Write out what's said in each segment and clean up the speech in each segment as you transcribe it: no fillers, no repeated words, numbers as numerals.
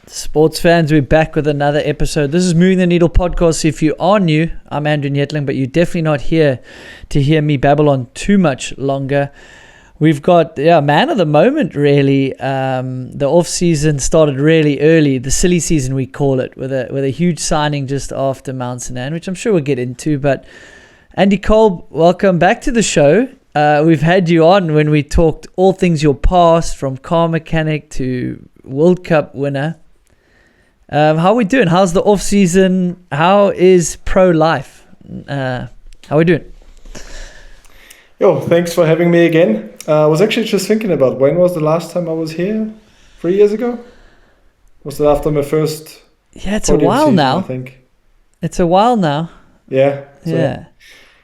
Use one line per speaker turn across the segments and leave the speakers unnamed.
Sports fans, we're back with another episode. This is Moving the Needle podcast. If you are new, I'm Andrew Nyetling, but you're definitely not here to hear me babble on too much longer. We've got man of the moment, really. The off-season started really early, the silly season we call it, with a huge signing just after Mount St. Anne, which I'm sure we'll get into. But Andy Kolb, welcome back to the show. We've had you on when we talked all things your past, from car mechanic to World Cup winner. How are we doing? How's the off season? How is pro life? How are we doing?
Yo, thanks for having me again. I was actually just thinking about when was the last time I was here? 3 years ago? Was it after my first?
Yeah, it's
Podium
a while
season,
now.
I think.
It's a while now.
Yeah. So
Yeah.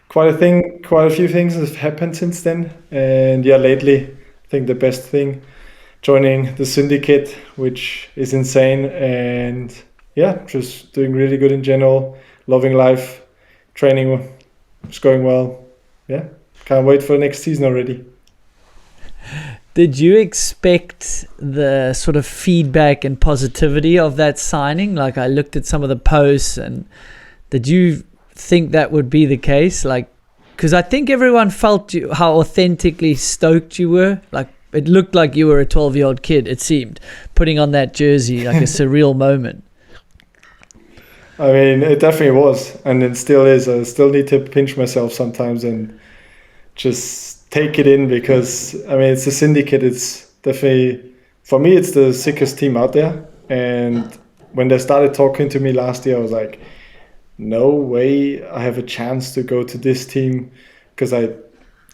Quite a few things have happened since then. And yeah, lately, I think the best thing, joining the syndicate, which is insane, and yeah, just doing really good in general, loving life, training is going well. Yeah, can't wait for next season already.
Did you expect the sort of feedback and positivity of that signing? Like, I looked at some of the posts, and did you think that would be the case? Like, because I think everyone felt how authentically stoked you were. Like, it looked like you were a 12-year-old kid, it seemed, putting on that jersey, like a surreal moment.
I mean, it definitely was, and it still is. I still need to pinch myself sometimes and just take it in, because, I mean, it's a syndicate. It's definitely, for me, it's the sickest team out there. And when they started talking to me last year, I was like, no way I have a chance to go to this team, because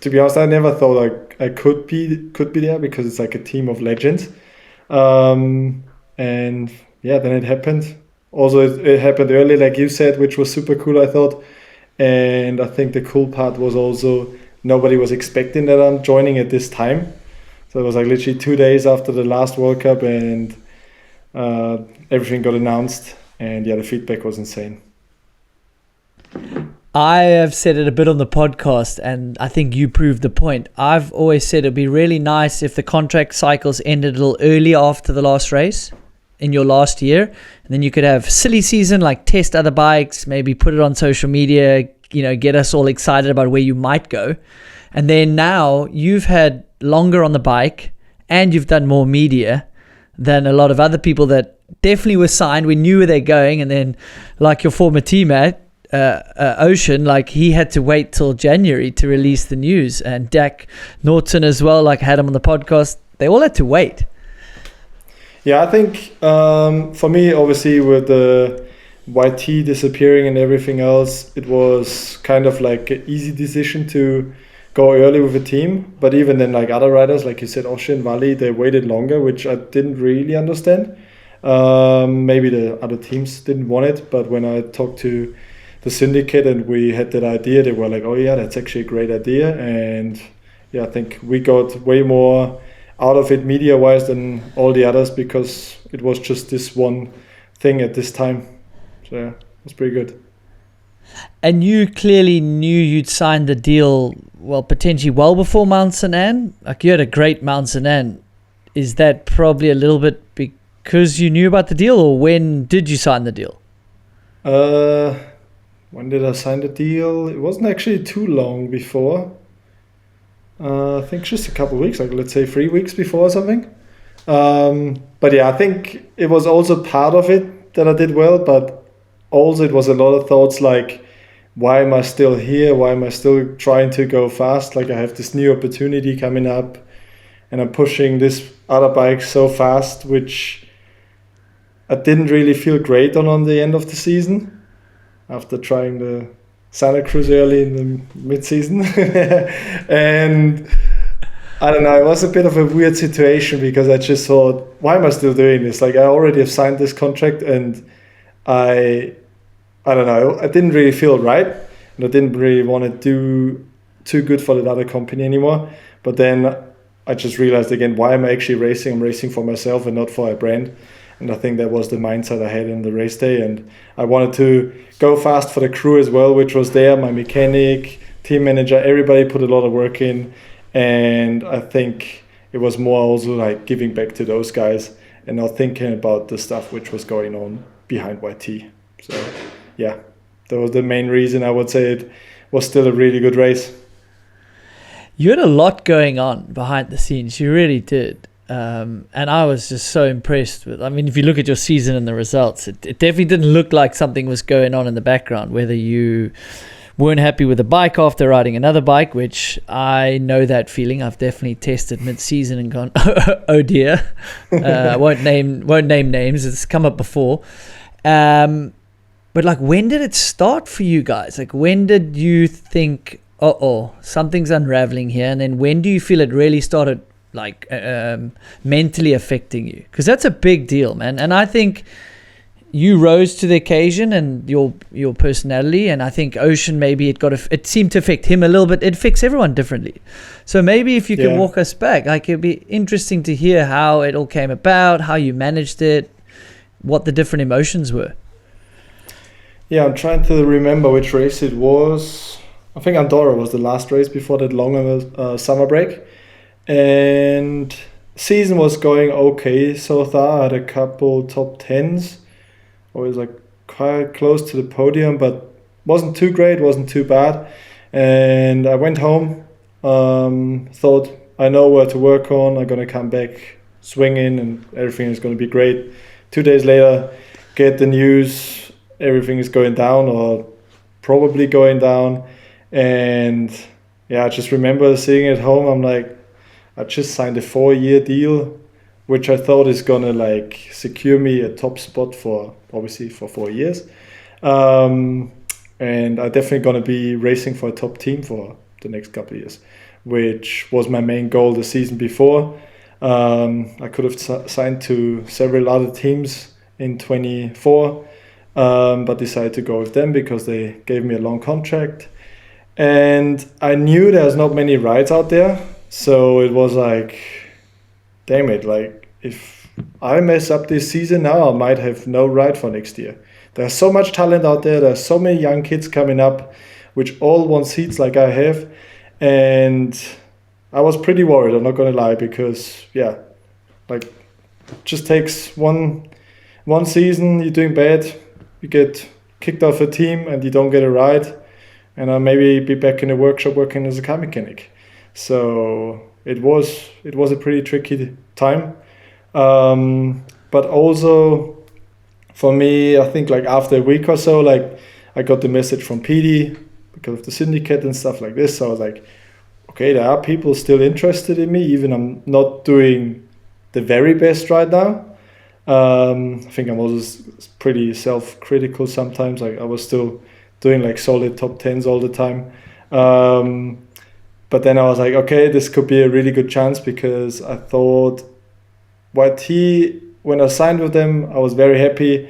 to be honest, I never thought I could be there, because it's like a team of legends. And yeah, then it happened. Also, it happened early, like you said, which was super cool, I thought. And I think the cool part was also nobody was expecting that I'm joining at this time. So it was like literally 2 days after the last World Cup, and everything got announced. And yeah, the feedback was insane.
I have said it a bit on the podcast, and I think you proved the point. I've always said it'd be really nice if the contract cycles ended a little early after the last race in your last year, and then you could have silly season, like test other bikes, maybe put it on social media, get us all excited about where you might go. And then now you've had longer on the bike, and you've done more media than a lot of other people that definitely were signed. We knew where they're going, and then like your former teammate, Ocean, like he had to wait till January to release the news, and Dak Norton as well, like I had him on the podcast. They all had to wait.
Yeah, I think for me, obviously, with the YT disappearing and everything else, it was kind of like an easy decision to go early with a team. But even then, like other riders, like you said, Ocean, Valley, they waited longer, which I didn't really understand. Maybe the other teams didn't want it, but when I talked to the syndicate and we had that idea, they were like, oh yeah, that's actually a great idea. And yeah, I think we got way more out of it media wise than all the others, because it was just this one thing at this time. So yeah, it was pretty good.
And you clearly knew you'd signed the deal, well, potentially well before Mount St. Anne. Like, you had a great Mount St. Anne. Is that probably a little bit because you knew about the deal, or when did you sign the deal?
When did I sign the deal? It wasn't actually too long before. I think just a couple of weeks, like let's say 3 weeks before or something. But yeah, I think it was also part of it that I did well, but also it was a lot of thoughts like, why am I still here? Why am I still trying to go fast? Like, I have this new opportunity coming up, and I'm pushing this other bike so fast, which I didn't really feel great on the end of the season, after trying the Santa Cruz early in the mid-season. And I don't know, it was a bit of a weird situation, because I just thought, why am I still doing this? Like, I already have signed this contract, and I don't know, I didn't really feel right, and I didn't really want to do too good for that other company anymore. But then I just realized again, why am I actually racing? I'm racing for myself and not for a brand. And I think that was the mindset I had in the race day. And I wanted to go fast for the crew as well, which was there. My mechanic, team manager, everybody put a lot of work in. And I think it was more also like giving back to those guys and not thinking about the stuff which was going on behind YT. So yeah, that was the main reason. I would say it was still a really good race.
You had a lot going on behind the scenes. You really did. And I was just so impressed with, I mean, if you look at your season and the results, it definitely didn't look like something was going on in the background, whether you weren't happy with the bike after riding another bike, which I know that feeling. I've definitely tested mid-season and gone, oh dear. I won't name names. It's come up before. But like, when did it start for you guys? Like, when did you think, something's unraveling here? And then when do you feel it really started like mentally affecting you? Because that's a big deal, man. And I think you rose to the occasion and your personality, and I think Ocean, maybe it seemed to affect him a little bit. It affects everyone differently. So maybe if you can walk us back, like, it'd be interesting to hear how it all came about, how you managed it, what the different emotions were.
Yeah, I'm trying to remember which race it was. I think Andorra was the last race before that longer summer break. And season was going okay so far. I had a couple top 10s. Always like quite close to the podium, but wasn't too great, wasn't too bad. And I went home, thought I know where to work on. I'm going to come back swinging and everything is going to be great. 2 days later, get the news, everything is going down or probably going down. And yeah, I just remember sitting at home. I'm like, I just signed a 4-year deal, which I thought is gonna like secure me a top spot for 4 years. And I definitely gonna be racing for a top team for the next couple of years, which was my main goal the season before. I could have signed to several other teams in 24, but decided to go with them because they gave me a long contract. And I knew there's not many rides out there. So it was like, damn it, like if I mess up this season now, I might have no ride for next year. There's so much talent out there. There's so many young kids coming up, which all want seats like I have. And I was pretty worried, I'm not going to lie, because yeah, like just takes one season, you're doing bad, you get kicked off a team and you don't get a ride. And I'll maybe be back in the workshop working as a car mechanic. So it was a pretty tricky time. But also for me, I think like after a week or so, like I got the message from PD because of the syndicate and stuff like this. So I was like, okay, there are people still interested in me, even I'm not doing the very best right now. I think I'm also pretty self-critical sometimes. Like I was still doing like solid top 10s all the time. But then I was like, okay, this could be a really good chance because I thought YT, when I signed with them, I was very happy.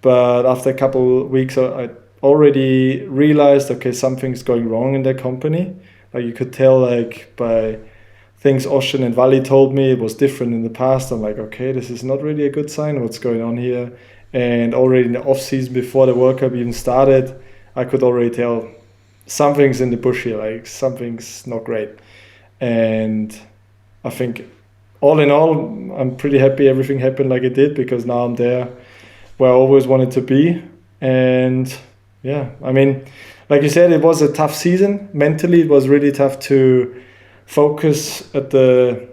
But after a couple of weeks, I already realized, okay, something's going wrong in their company. Like you could tell like by things Ocean and Vali told me, it was different in the past. I'm like, okay, this is not really a good sign. What's going on here? And already in the off-season before the World Cup even started, I could already tell something's in the bush here, like something's not great. And I think all in all, I'm pretty happy everything happened like it did because now I'm there where I always wanted to be. And yeah, I mean, like you said, it was a tough season. Mentally, it was really tough to focus at the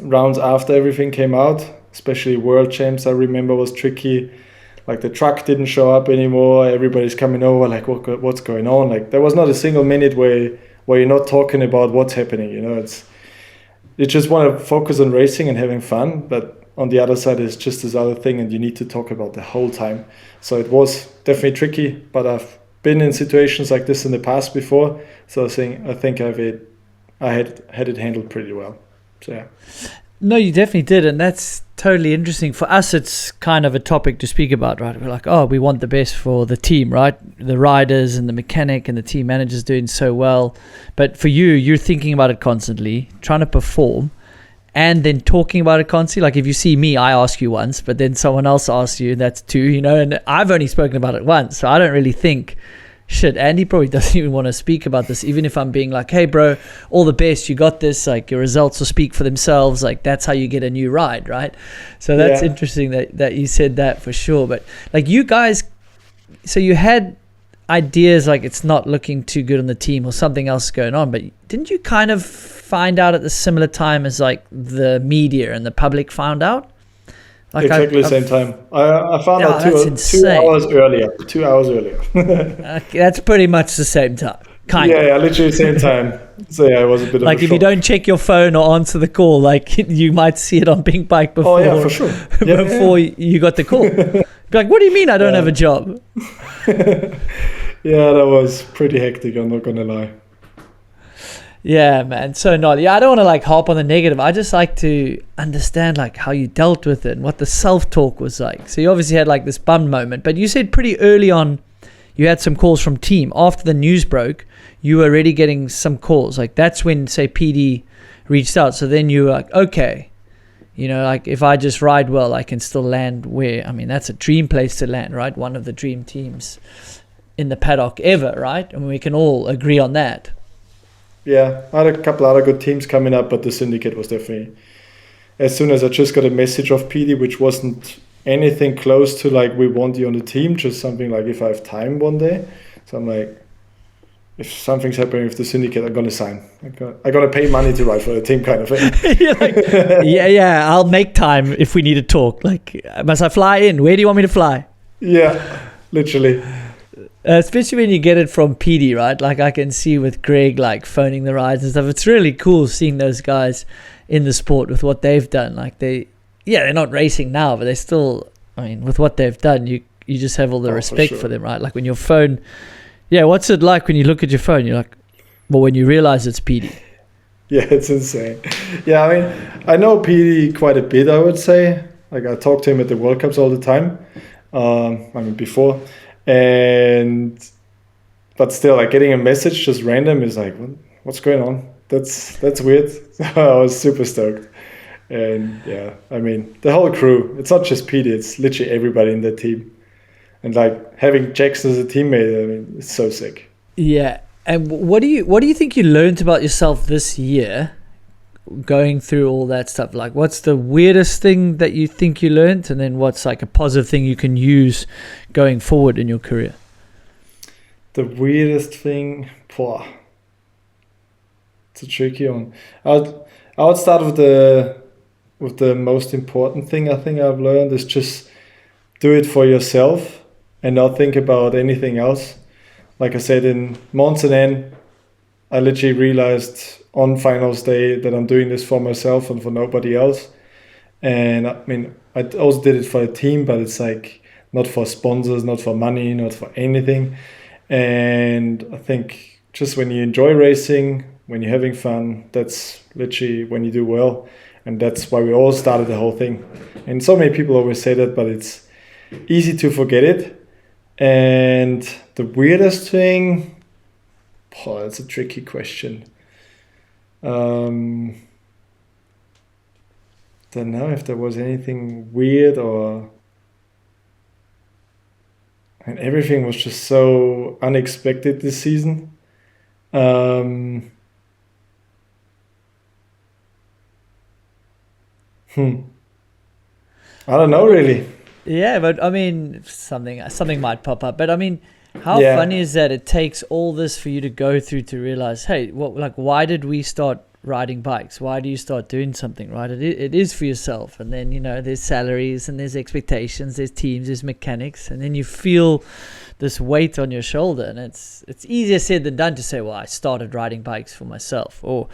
rounds after everything came out, especially World Champs, I remember was tricky. Like the truck didn't show up anymore. Everybody's coming over. Like what's going on? Like there was not a single minute where you're not talking about what's happening. You know, you just want to focus on racing and having fun. But on the other side, it's just this other thing, and you need to talk about the whole time. So it was definitely tricky. But I've been in situations like this in the past before. So I think I had it handled pretty well. So yeah.
No, you definitely did, and that's totally interesting. For us, it's kind of a topic to speak about, right? We're like, we want the best for the team, right? The riders and the mechanic and the team managers doing so well. But for you, you're thinking about it constantly, trying to perform, and then talking about it constantly. Like if you see me, I ask you once, but then someone else asks you, and that's two, you know, and I've only spoken about it once, so I don't really think shit, Andy probably doesn't even want to speak about this, even if I'm being like, hey bro, all the best, you got this, like your results will speak for themselves, like that's how you get a new ride, right? So that's interesting that you said that for sure. But like you guys, so you had ideas like it's not looking too good on the team or something else going on, but didn't you kind of find out at the similar time as like the media and the public found out? Like
exactly the same time. I found out 2 hours earlier. 2 hours earlier.
That's pretty much the same time.
Yeah, literally the same time. So yeah, it was a bit of
like
a
if you don't check your phone or answer the call, like you might see it on Pink Bike before.
Oh yeah, for sure.
before you got the call. Be like, what do you mean I don't have a job?
Yeah, that was pretty hectic. I'm not gonna lie.
Yeah, man. So not. Yeah, I don't want to like harp on the negative. I just like to understand like how you dealt with it and what the self-talk was like. So you obviously had like this bummed moment, but you said pretty early on you had some calls from team. After the news broke, you were already getting some calls. Like that's when, say, PD reached out. So then you were like, okay, you know, like if I just ride well, I can still land where, I mean, that's a dream place to land, right? One of the dream teams in the paddock ever, right? I mean, we can all agree on that.
Yeah, I had a couple other good teams coming up, but the Syndicate was definitely, as soon as I just got a message of PD, which wasn't anything close to like, we want you on the team, just something like if I have time one day. So I'm like, if something's happening with the Syndicate, I'm going to sign. I'm going to pay money to ride for the team kind of thing.
You're like, yeah, I'll make time if we need to talk. Like, must I fly in? Where do you want me to fly?
Yeah, literally.
Especially when you get it from PD, right? Like I can see with Greg, like phoning the rides and stuff. It's really cool seeing those guys in the sport with what they've done. Like they're not racing now, but they still, I mean, with what they've done, you just have all the respect for them, right? Like when your phone, what's it like when you look at your phone? You're like, well, when you realize it's PD.
Yeah, it's insane. Yeah, I mean, I know PD quite a bit, I would say. Like I talk to him at the World Cups all the time. Before. But still, like getting a message just random is like, what's going on? That's weird. I was super stoked. And yeah, I mean, the whole crew, it's not just PD, it's literally everybody in the team. And like having Jackson as a teammate, I mean, it's so sick.
Yeah. And what do you think you learned about yourself this year going through all that stuff? Like what's the weirdest thing that you think you learned, and then what's like a positive thing you can use going forward in your career?
The weirdest thing, it's a tricky one. I would start with the most important thing I think I've learned is just do it for yourself and not think about anything else. Like I said, in Montreal, I literally realized on finals day that I'm doing this for myself and for nobody else. And I mean, I also did it for a team, but it's like not for sponsors, not for money, not for anything. And I think just when you enjoy racing, when you're having fun, that's literally when you do well. And that's why we all started the whole thing. And so many people always say that, but it's easy to forget it. And the weirdest thing, that's a tricky question. Don't know if there was anything weird and everything was just so unexpected this season. I don't know really.
Yeah, but I mean, something might pop up. But I mean, how funny is that it takes all this for you to go through to realize, hey, why did we start riding bikes? Why do you start doing something, right? It is for yourself. And then, there's salaries and there's expectations, there's teams, there's mechanics. And then you feel this weight on your shoulder. And it's easier said than done to say, well, I started riding bikes for myself, or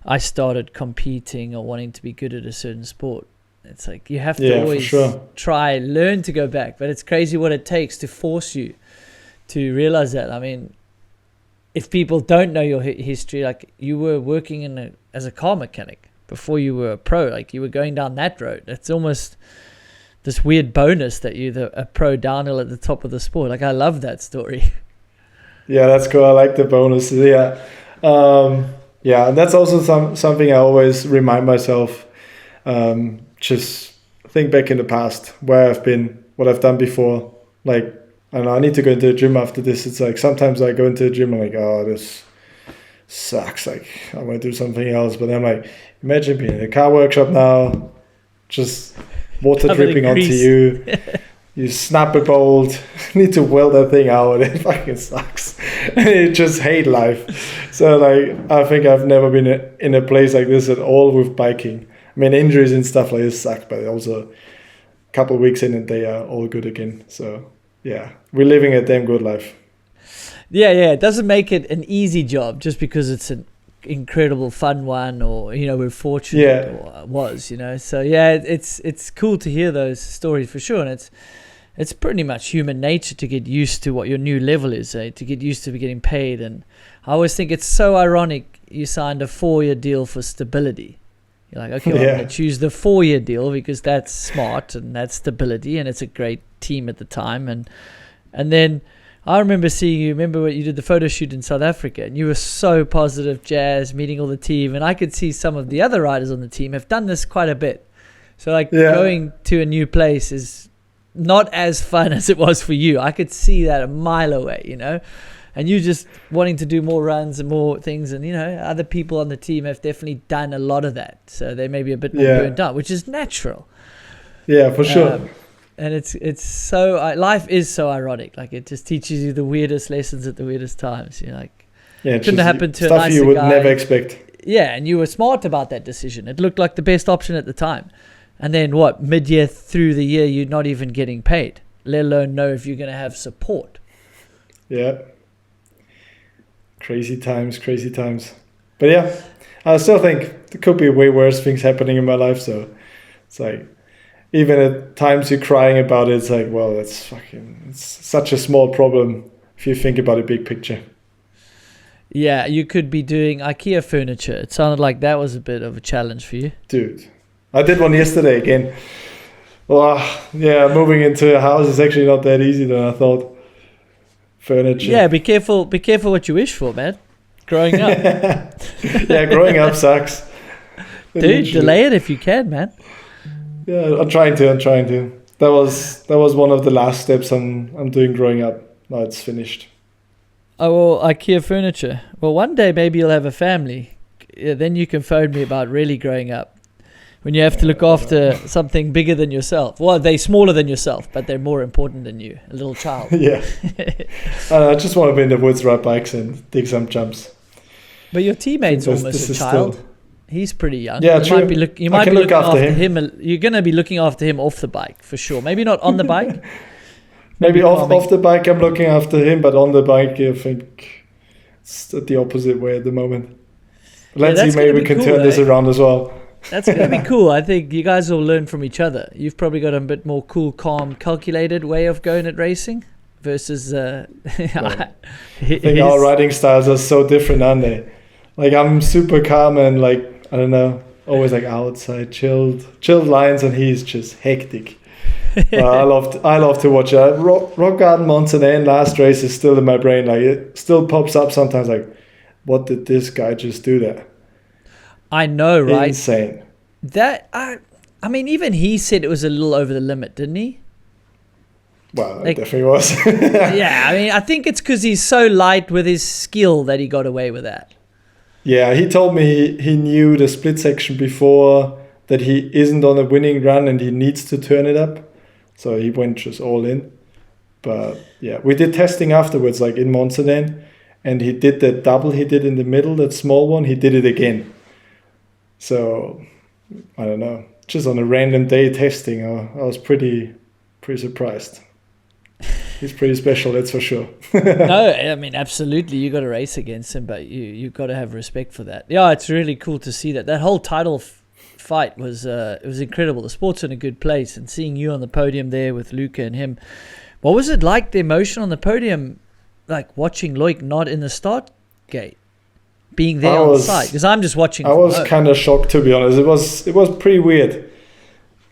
I started competing or wanting to be good at a certain sport. It's like you have to always learn to go back. But it's crazy what it takes to force you to realize that. I mean, if people don't know your history, like you were working as a car mechanic before you were a pro, like you were going down that road. It's almost this weird bonus that you're a pro downhill at the top of the sport. Like I love that story.
Yeah, that's cool. I like the bonus. Yeah. And that's also something I always remind myself. Just think back in the past where I've been, what I've done before. Like and I need to go into the gym after this. It's like sometimes I go into the gym and I'm like, oh, this sucks. Like I want to do something else. But I'm like, imagine being in a car workshop now, just water dripping onto you. You snap a bolt, need to weld that thing out. It fucking sucks. You just hate life. So like, I think I've never been in a place like this at all with biking. I mean, injuries and stuff like this suck, but also a couple of weeks in and they are all good again. So yeah, we're living a damn good life.
Yeah. It doesn't make it an easy job just because it's an incredible fun one, or we're fortunate, or was, So yeah, it's cool to hear those stories for sure, and it's pretty much human nature to get used to what your new level is, to get used to getting paid. And I always think it's so ironic you signed a 4-year deal for stability. You're like, okay, well, I'm going to choose the 4-year deal because that's smart and that's stability, and it's a great team at the time. And then I remember seeing you, what you did the photo shoot in South Africa, and you were so positive, jazz, meeting all the team. And I could see some of the other riders on the team have done this quite a bit. So going to a new place is not as fun as it was for you. I could see that a mile away, and you just wanting to do more runs and more things. And, other people on the team have definitely done a lot of that. So they may be a bit more burnt out, which is natural.
Yeah, for sure.
And it's so, life is so ironic. Like it just teaches you the weirdest lessons at the weirdest times. You're like, couldn't have happened to a nicer guy.
Stuff you would never expect.
Yeah, and you were smart about that decision. It looked like the best option at the time. And then mid-year through the year, you're not even getting paid, let alone know if you're going to have support.
Yeah. Crazy times. But yeah, I still think there could be way worse things happening in my life. So it's like, even at times you're crying about it, it's like, well, it's such a small problem if you think about a big picture.
Yeah, you could be doing IKEA furniture. It sounded like that was a bit of a challenge for you.
Dude, I did one yesterday again. Well, yeah, moving into a house is actually not that easy than I thought. Furniture.
Yeah, be careful what you wish for, man. Growing up.
Yeah, growing up sucks.
Dude, delay it if you can, man.
Yeah, I'm trying to. That was one of the last steps I'm doing growing up. Now it's finished.
Oh, well, IKEA furniture. Well, one day maybe you'll have a family. Yeah, then you can phone me about really growing up. When you have to look after something bigger than yourself. Well, they're smaller than yourself, but they're more important than you. A little child.
Yeah. I just want to be in the woods, ride bikes, and dig some jumps.
But your teammate's almost a child. He's pretty young.
Yeah,
you
true.
You might be looking after him. You're going to be looking after him off the bike, for sure. Maybe not on the bike.
Maybe off the bike I'm looking after him, but on the bike I think it's the opposite way at the moment. Let's see, maybe we can turn this around as well.
That's going to be cool. I think you guys will learn from each other. You've probably got a bit more cool, calm, calculated way of going at racing versus...
I think our riding styles are so different, aren't they? Like I'm super calm and like, I don't know, always like outside, chilled lines, and he's just hectic. I love to watch it. Rock Garden Mountain last race is still in my brain. Like it still pops up sometimes. Like, what did this guy just do there?
I know, right?
Insane.
That I mean, even he said it was a little over the limit, didn't he?
Well, it definitely was.
Yeah, I mean, I think it's because he's so light with his skill that he got away with that.
Yeah, he told me he knew the split section before, that he isn't on a winning run and he needs to turn it up. So he went just all in. But yeah, we did testing afterwards, like in Montserrat, and he did that double he did in the middle, that small one, he did it again. So, I don't know, just on a random day testing, I was pretty surprised. He's pretty special, that's for sure.
No, I mean, absolutely, you got to race against him, but you got to have respect for that. Yeah, it's really cool to see that. That whole title fight was it was incredible. The sport's in a good place, and seeing you on the podium there with Luca and him, what was it like, the emotion on the podium, like watching Loic not in the start gate? Being there on the side, because I'm just watching.
I was kind of shocked, to be honest. It was pretty weird.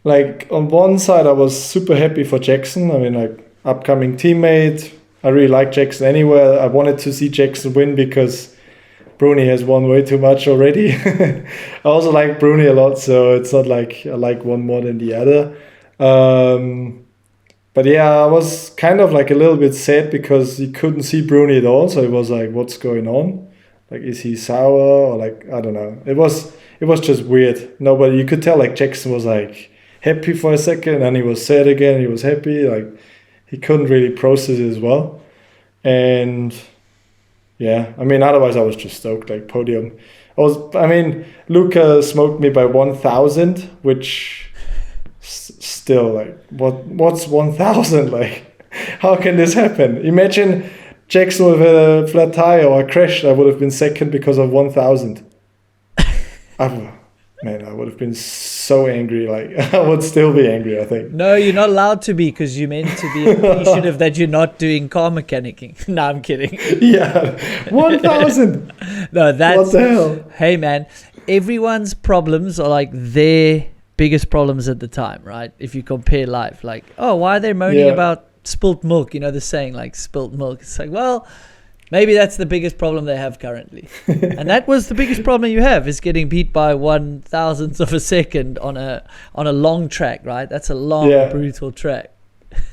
Like on one side, I was super happy for Jackson. I mean, like upcoming teammate. I really like Jackson anyway. I wanted to see Jackson win because Bruni has won way too much already. I also like Bruni a lot, so it's not like I like one more than the other. But yeah, I was kind of like a little bit sad because you couldn't see Bruni at all. So it was like, what's going on? Like, is he sour or like, I don't know. It was just weird. Nobody, you could tell like Jackson was like happy for a second and he was sad again. He was happy. Like he couldn't really process it as well. And yeah, I mean, otherwise I was just stoked. Like podium, Luca smoked me by 1,000, which still like what's 1,000? Like, how can this happen? Imagine Jackson would have had a flat tire or a crash. I would have been second because of 1,000. Man, I would have been so angry. Like, I would still be angry, I think.
No, you're not allowed to be because you're meant to be appreciative that you're not doing car mechanicking. No, I'm kidding.
Yeah, 1,000.
No, that's...
What the hell?
Hey, man, everyone's problems are like their biggest problems at the time, right? If you compare life. Like, oh, why are they moaning about spilt milk? You know, the saying, like, spilt milk. It's like, well... Maybe that's the biggest problem they have currently. And that was the biggest problem you have, is getting beat by 1,000th of a second on a long track, right? That's a long, brutal track.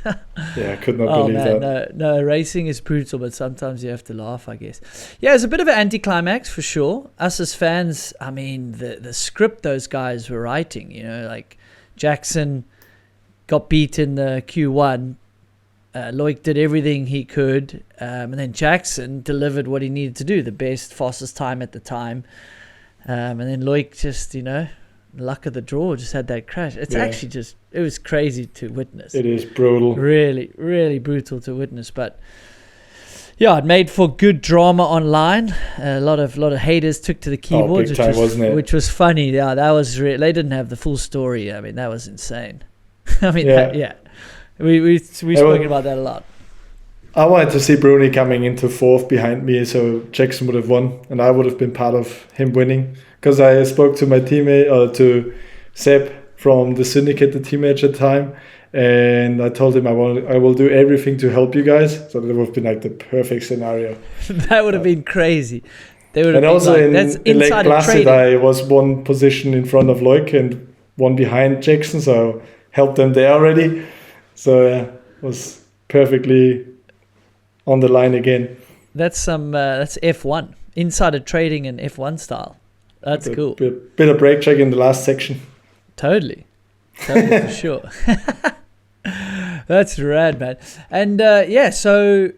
Yeah, I could not believe that.
No, racing is brutal, but sometimes you have to laugh, I guess. Yeah, it's a bit of an anticlimax for sure. Us as fans, I mean, the script those guys were writing, you know, like Jackson got beat in the Q1. Loic did everything he could, and then Jackson delivered what he needed to do, the best, fastest time at the time. And then Loic just, you know, luck of the draw, just had that crash. It's actually just, it was crazy to witness.
It is brutal.
Really, really brutal to witness. But yeah, it made for good drama online. A lot of haters took to the keyboards, which was funny. Yeah, that was they didn't have the full story. I mean, that was insane. I mean, We've spoken about that a lot.
I wanted to see Bruni coming into fourth behind me, so Jackson would have won, and I would have been part of him winning. Because I spoke to my teammate, or to Seb from the Syndicate, the teammate at the time, and I told him I will do everything to help you guys. So that would have been like the perfect scenario.
That would have been crazy. They would have
and
been
also
like,
in Lake Placid, I was one position in front of Loic and one behind Jackson, so helped them there already. So it was perfectly on the line again.
That's that's F1 insider trading in F1 style. That's cool.
Bit of brake check in the last section.
Totally for sure. That's rad, man. And so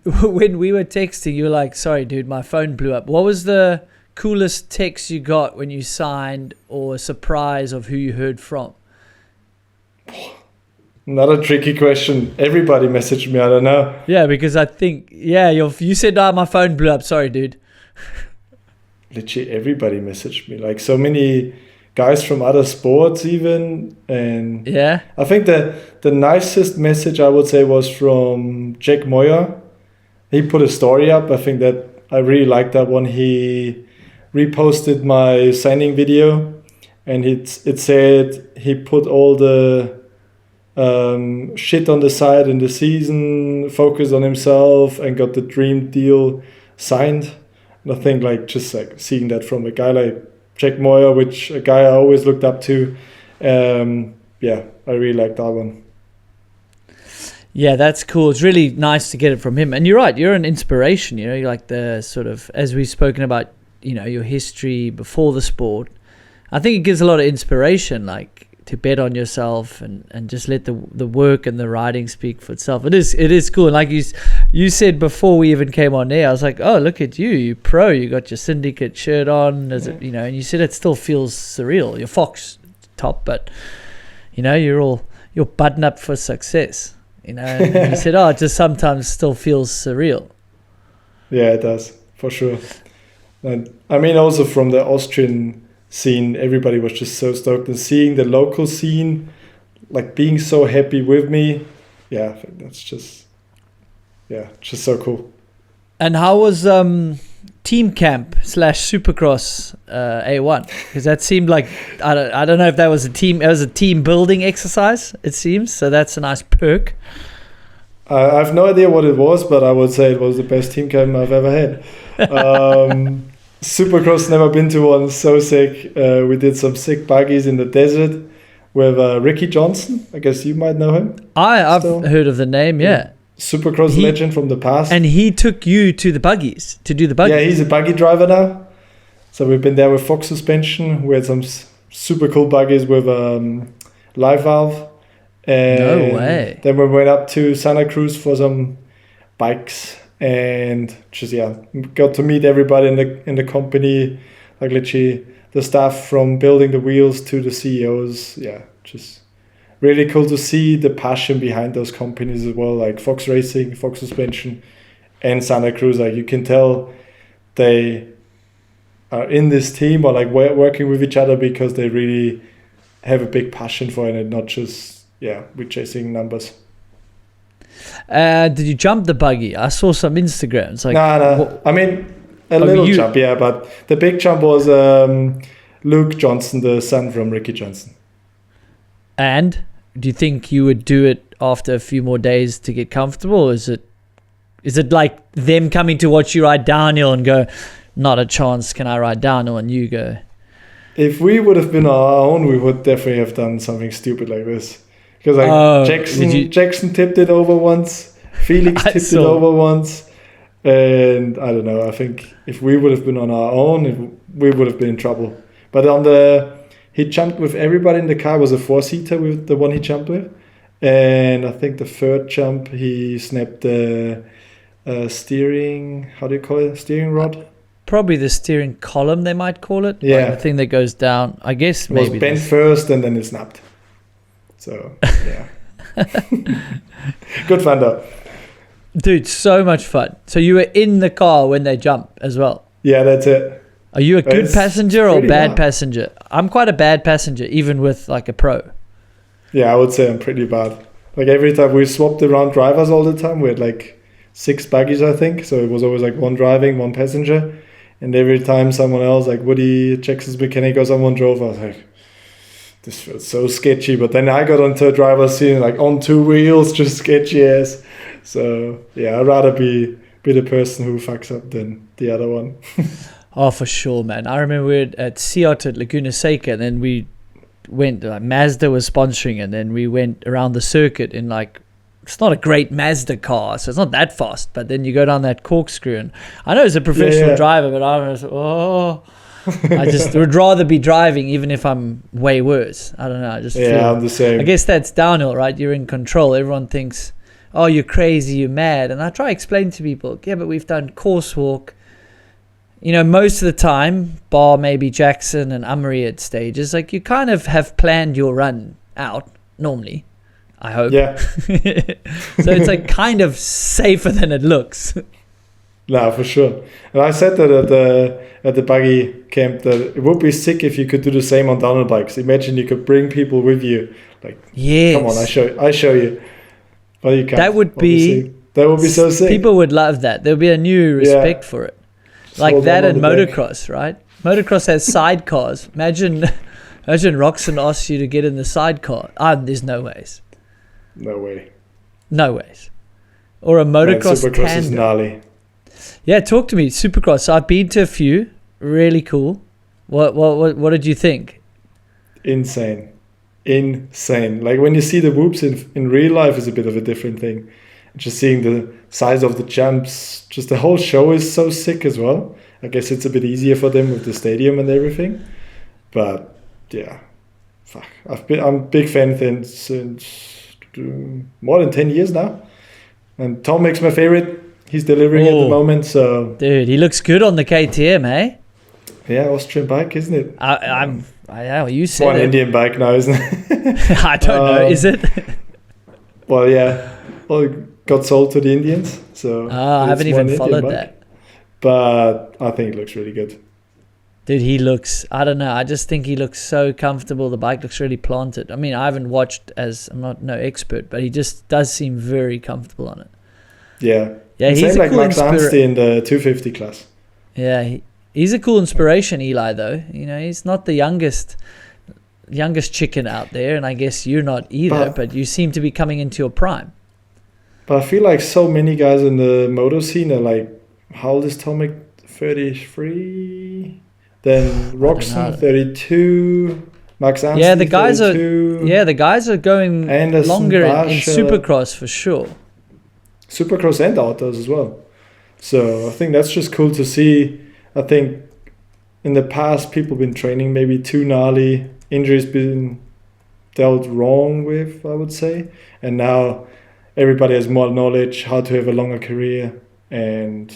when we were texting, you were like, "Sorry, dude, my phone blew up." What was the coolest text you got when you signed, or a surprise of who you heard from?
Another tricky question. Everybody messaged me. I don't know.
Yeah, because I think, you said, my phone blew up. Sorry, dude.
Literally everybody messaged me. Like so many guys from other sports even. And I think the nicest message I would say was from Jack Moyer. He put a story up. I think that I really liked that one. He reposted my signing video. And it said he put all the shit on the side in the season, focused on himself, and got the dream deal signed. And I think just seeing that from a guy like Jack Moyer, which a guy I always looked up to, I really like that one.
Yeah, that's cool. It's really nice to get it from him. And you're right, you're an inspiration, you know, you're like the sort of, as we've spoken about, you know, your history before the sport. I think it gives a lot of inspiration, like, to bet on yourself and just let the work and the riding speak for itself. It is cool. And like you said before we even came on there, I was like, oh, look at you pro. You got your Syndicate shirt on, you know, and you said it still feels surreal. Your Fox top, but you know, you're buttoned up for success. You know, and you said, oh, it just sometimes still feels surreal.
Yeah, it does, for sure. And I mean, also from the Austrian scene, everybody was just so stoked, and seeing the local scene like being so happy with me, I think that's just so cool.
And how was team camp / Supercross A1? Because that seemed like I don't know if that was a team building exercise, it seems, so that's a nice perk.
I have no idea what it was, but I would say it was the best team camp I've ever had. Supercross, never been to one, so sick. We did some sick buggies in the desert. with Ricky Johnson. I guess you might know him.
I've heard of the name, yeah.
Supercross legend from the past.
And he took you to the buggies, to do the buggies.
Yeah, he's a buggy driver now. So we've been there with Fox suspension. We had some super cool buggies with live valve. And
no way.
Then we went up to Santa Cruz for some bikes and just got to meet everybody in the company, like literally the staff from building the wheels to the CEOs. Yeah, just really cool to see the passion behind those companies as well, like Fox Racing, Fox Suspension, and Santa Cruz. Like you can tell they are in this team or like working with each other because they really have a big passion for it and not just we're chasing numbers.
Did you jump the buggy? I saw some Instagrams. Like,
no. I mean, a little jump, but the big jump was Luke Johnson, the son from Ricky Johnson.
And do you think you would do it after a few more days to get comfortable? Or is it like them coming to watch you ride downhill and go, not a chance, can I ride downhill? And you go.
If we would have been on our own, we would definitely have done something stupid like this. Because like Jackson tipped it over once, Felix tipped it over once, and I don't know. I think if we would have been on our own, we would have been in trouble. But he jumped with everybody in the car. It was a 4-seater with the one he jumped with, and I think the third jump he snapped the steering. How do you call it? Steering rod. Probably
the steering column, they might call it.
Yeah,
like the thing that goes down. I guess maybe
it was bent first and then it snapped. So, yeah. Good fun though.
Dude, so much fun. So you were in the car when they jump as well?
Yeah, that's it.
Are you a good passenger or bad passenger? I'm quite a bad passenger, even with like a pro.
Yeah, I would say I'm pretty bad. Like every time we swapped around drivers all the time, we had like 6 buggies, I think. So it was always like one driving, one passenger. And every time someone else, like Woody, Jackson's mechanic or someone drove, I was like, this feels so sketchy. But then I got onto a driver's seat, like on 2 wheels, just sketchy as. So yeah, I'd rather be the person who fucks up than the other one.
Oh, for sure, man. I remember we were at Seat at Laguna Seca, and then we went, Mazda was sponsoring, and then we went around the circuit in like, it's not a great Mazda car, so it's not that fast, but then you go down that corkscrew, and I know as a professional driver, but I was, I just would rather be driving even if I'm way worse. I don't know. I just feel,
I'm the same.
I guess that's downhill, right? You're in control. Everyone thinks, oh, you're crazy, you're mad. And I try to explain to people, yeah, but we've done course walk. You know, most of the time, bar maybe Jackson and Amory at stages, like you kind of have planned your run out normally, I hope.
Yeah.
So it's like kind of safer than it looks.
No, for sure. And I said that at the buggy camp that it would be sick if you could do the same on downhill bikes. Imagine you could bring people with you. Like,
yes.
Come on, I show you. Well, you can't.
That would be
so sick.
People would love that. There would be a new respect for it. Like that and motocross, right? Motocross has sidecars. Imagine Roxon asks you to get in the sidecar. There's no ways.
No way.
No ways. Or a motocross
Supercross
tandem.
Is gnarly.
Yeah, talk to me. Supercross. I've been to a few. Really cool. What did you think?
Insane. Like when you see the whoops in real life is a bit of a different thing. Just seeing the size of the jumps, just the whole show is so sick as well. I guess it's a bit easier for them with the stadium and everything. But yeah, fuck. I'm a big fan since more than 10 years now. And Tom makes my favorite. He's delivering at the moment. So
dude, he looks good on the KTM, eh?
Yeah, Austrian bike, isn't it?
You said
one Indian bike now, isn't it?
I don't know. Is it?
Well, yeah. Well, it got sold to the Indians. So
I haven't even followed that.
But I think it looks really good.
Dude, he looks, I don't know. I just think he looks so comfortable. The bike looks really planted. I mean, I haven't watched I'm not no expert, but he just does seem very comfortable on it.
Yeah.
Yeah, he's
same like
cool
Max Anstey in the 250 class.
Yeah, he's a cool inspiration, Eli, though. You know, he's not the youngest chicken out there, and I guess you're not either, but you seem to be coming into your prime.
But I feel like so many guys in the moto scene are like, how old is Tomek? 33? Then Roxon, 32. Max Anstey,
Yeah, the guys
32.
the guys are going
Anderson,
longer in
Barsha.
Supercross for sure.
Supercross and outdoors as well. So I think that's just cool to see. I think in the past people been training maybe too gnarly, injuries been dealt wrong with, I would say, and now everybody has more knowledge how to have a longer career, and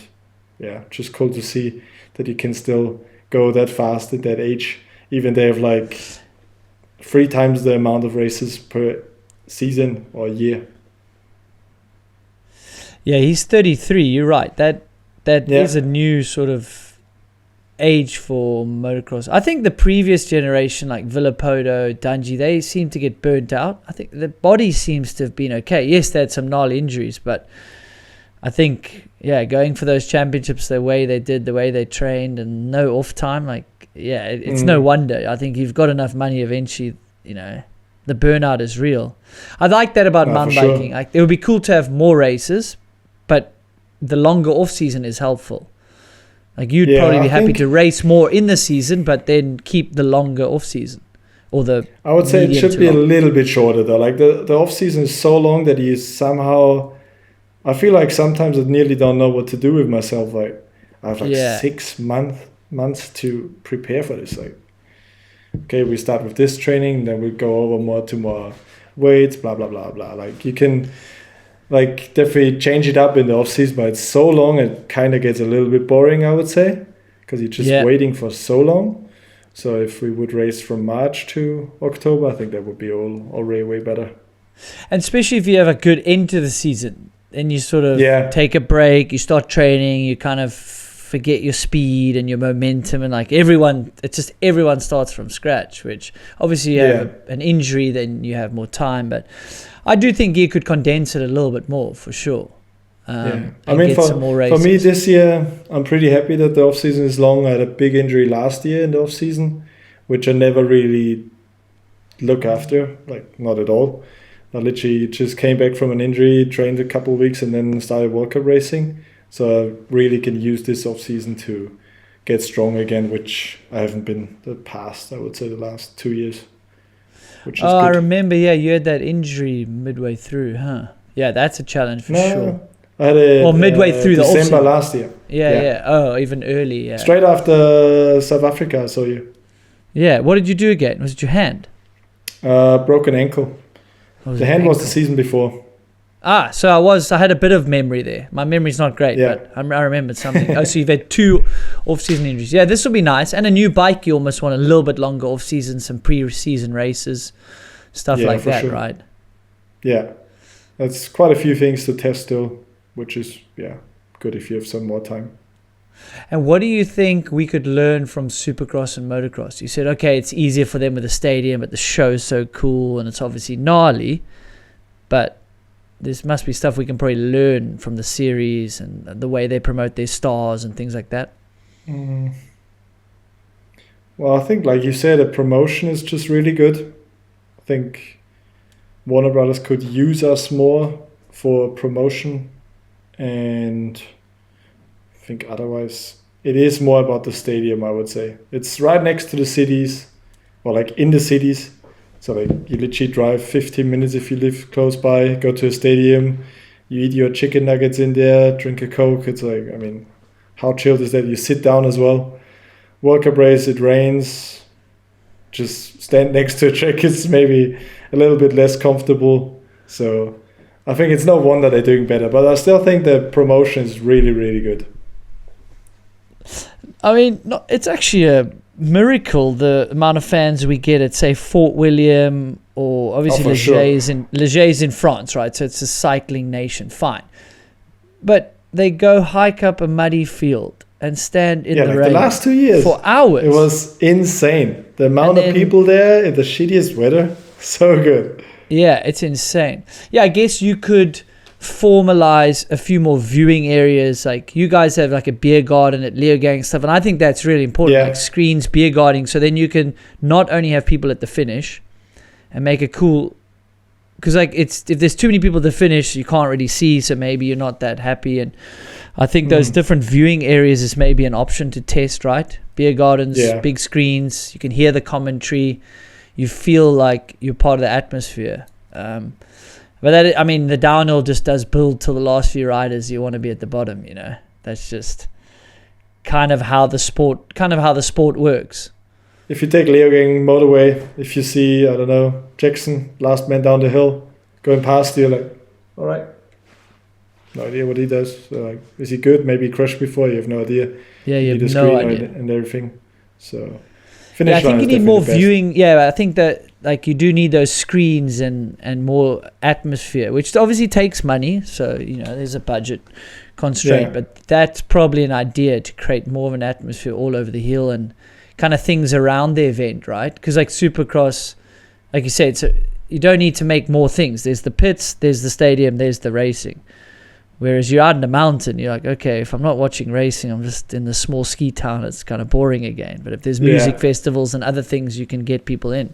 yeah, just cool to see that you can still go that fast at that age, even they have like 3 times the amount of races per season or year.
Yeah, he's 33. You're right. That is a new sort of age for motocross. I think the previous generation, like Villapoto, Dungey, they seem to get burnt out. I think the body seems to have been okay. Yes, they had some gnarly injuries, but I think, going for those championships the way they did, the way they trained, and no off time, it's no wonder. I think you've got enough money eventually, the burnout is real. I like that about mountain biking. Sure. Like, it would be cool to have more races, but the longer off season is helpful. Like, you'd probably be happy to race more in the season, but then keep the longer off season, or the.
I would say it should be a little bit shorter though. Like the off season is so long that you somehow. I feel like sometimes I nearly don't know what to do with myself. Like I have 6 months to prepare for this. Like, okay, we start with this training, then we go over more weights, blah blah blah blah. Like you can. Like definitely change it up in the off season, but it's so long it kind of gets a little bit boring, I would say, because you're just waiting for so long. So if we would race from March to October, I think that would be already way better.
And especially if you have a good end to the season, then you sort of take a break, you start training, you kind of forget your speed and your momentum, and like everyone starts from scratch, which obviously you have an injury, then you have more time, but I do think you could condense it a little bit more for sure.
I mean, for me this year, I'm pretty happy that the off season is long. I had a big injury last year in the off season, which I never really look after, like not at all. I literally just came back from an injury, trained a couple of weeks, and then started World Cup racing. So I really can use this off season to get strong again, which I haven't been the past, I would say, the last 2 years. Which is good.
I remember, you had that injury midway through, huh? Yeah, that's a challenge for sure.
I had it
midway through
December last year.
Yeah. Oh, even early, yeah.
Straight after South Africa, I saw you.
Yeah, what did you do again? Was it your hand?
Broken ankle. The hand was the season before.
So I had a bit of memory there. My memory's not great, but I remembered something. So you've had 2 off-season injuries. Yeah, this will be nice. And a new bike, you almost want a little bit longer off-season, some pre-season races, stuff like that, sure. Right?
Yeah. That's quite a few things to test still, which is, good if you have some more time.
And what do you think we could learn from Supercross and Motocross? You said, okay, it's easier for them with the stadium, but the show's so cool and it's obviously gnarly, but there must be stuff we can probably learn from the series and the way they promote their stars and things like that.
Well, I think, like you said, the promotion is just really good. I think Warner Brothers could use us more for promotion, and I think otherwise it is more about the stadium, I would say. It's right next to the cities, or like in the cities. So like you literally drive 15 minutes if you live close by, go to a stadium, you eat your chicken nuggets in there, drink a Coke. It's like, I mean, how chilled is that? You sit down as well. World Cup race, it rains. Just stand next to a track. It's maybe a little bit less comfortable. So I think it's no wonder they're doing better. But I still think the promotion is really, really good.
I mean, it's actually a miracle the amount of fans we get at, say, Fort William, or obviously Leger's in France, right? So it's a cycling nation, fine. But they go hike up a muddy field and stand in the rain
the last 2 years
for hours.
It was insane. The amount of people there in the shittiest weather, so good.
Yeah, it's insane. Yeah, I guess you could formalize a few more viewing areas. Like you guys have like a beer garden at Leogang stuff, and I think that's really important. Like screens, beer gardening, so then you can not only have people at the finish and make it cool, because like if there's too many people at the finish, you can't really see, so maybe you're not that happy. And I think those different viewing areas is maybe an option to test, right? Beer gardens, big screens, you can hear the commentary, you feel like you're part of the atmosphere. But that, I mean, the downhill just does build till the last few riders. You want to be at the bottom, you know. That's just kind of how the sport works.
If you take Leogang motorway, if you see, I don't know, Jackson, last man down the hill, going past you, like, all right, no idea what he does. So, like, is he good? Maybe he crashed before. You have no idea.
Yeah, you have no idea.
And everything. So,
I think you need more viewing. Yeah, I think that like you do need those screens and more atmosphere, which obviously takes money. So, you know, there's a budget constraint, but that's probably an idea to create more of an atmosphere all over the hill and kind of things around the event, right? Because like Supercross, like you said, so you don't need to make more things. There's the pits, there's the stadium, there's the racing. Whereas you're out in the mountain, you're like, okay, if I'm not watching racing, I'm just in the small ski town, it's kind of boring again. But if there's music festivals and other things, you can get people in.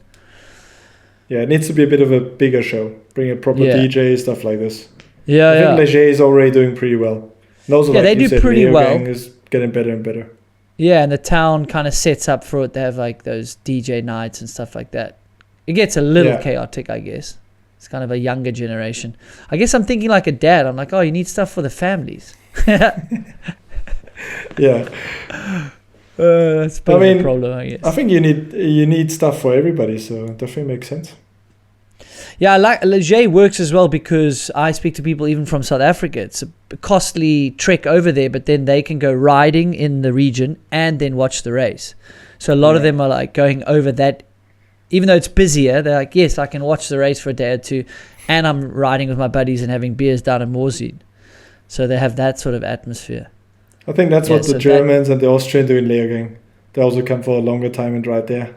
Yeah, it needs to be a bit of a bigger show. Bring a proper DJ, stuff like this.
Yeah,
I think Leger is already doing pretty well. And also, like
they do pretty well.
Is getting better and better.
Yeah, and the town kind of sets up for it. They have like those DJ nights and stuff like that. It gets a little chaotic, I guess. It's kind of a younger generation. I guess I'm thinking like a dad. I'm like, oh, you need stuff for the families.
Yeah.
That's a bit of a problem, I guess.
I think you need stuff for everybody, so it definitely makes sense.
Yeah, Leger works as well because I speak to people even from South Africa. It's a costly trek over there, but then they can go riding in the region and then watch the race. So a lot of them are like going over that. Even though it's busier, they're like, yes, I can watch the race for a day or two, and I'm riding with my buddies and having beers down in Moorside. So they have that sort of atmosphere.
I think that's what the Germans and the Austrians do in Leogang. They also come for a longer time and ride there.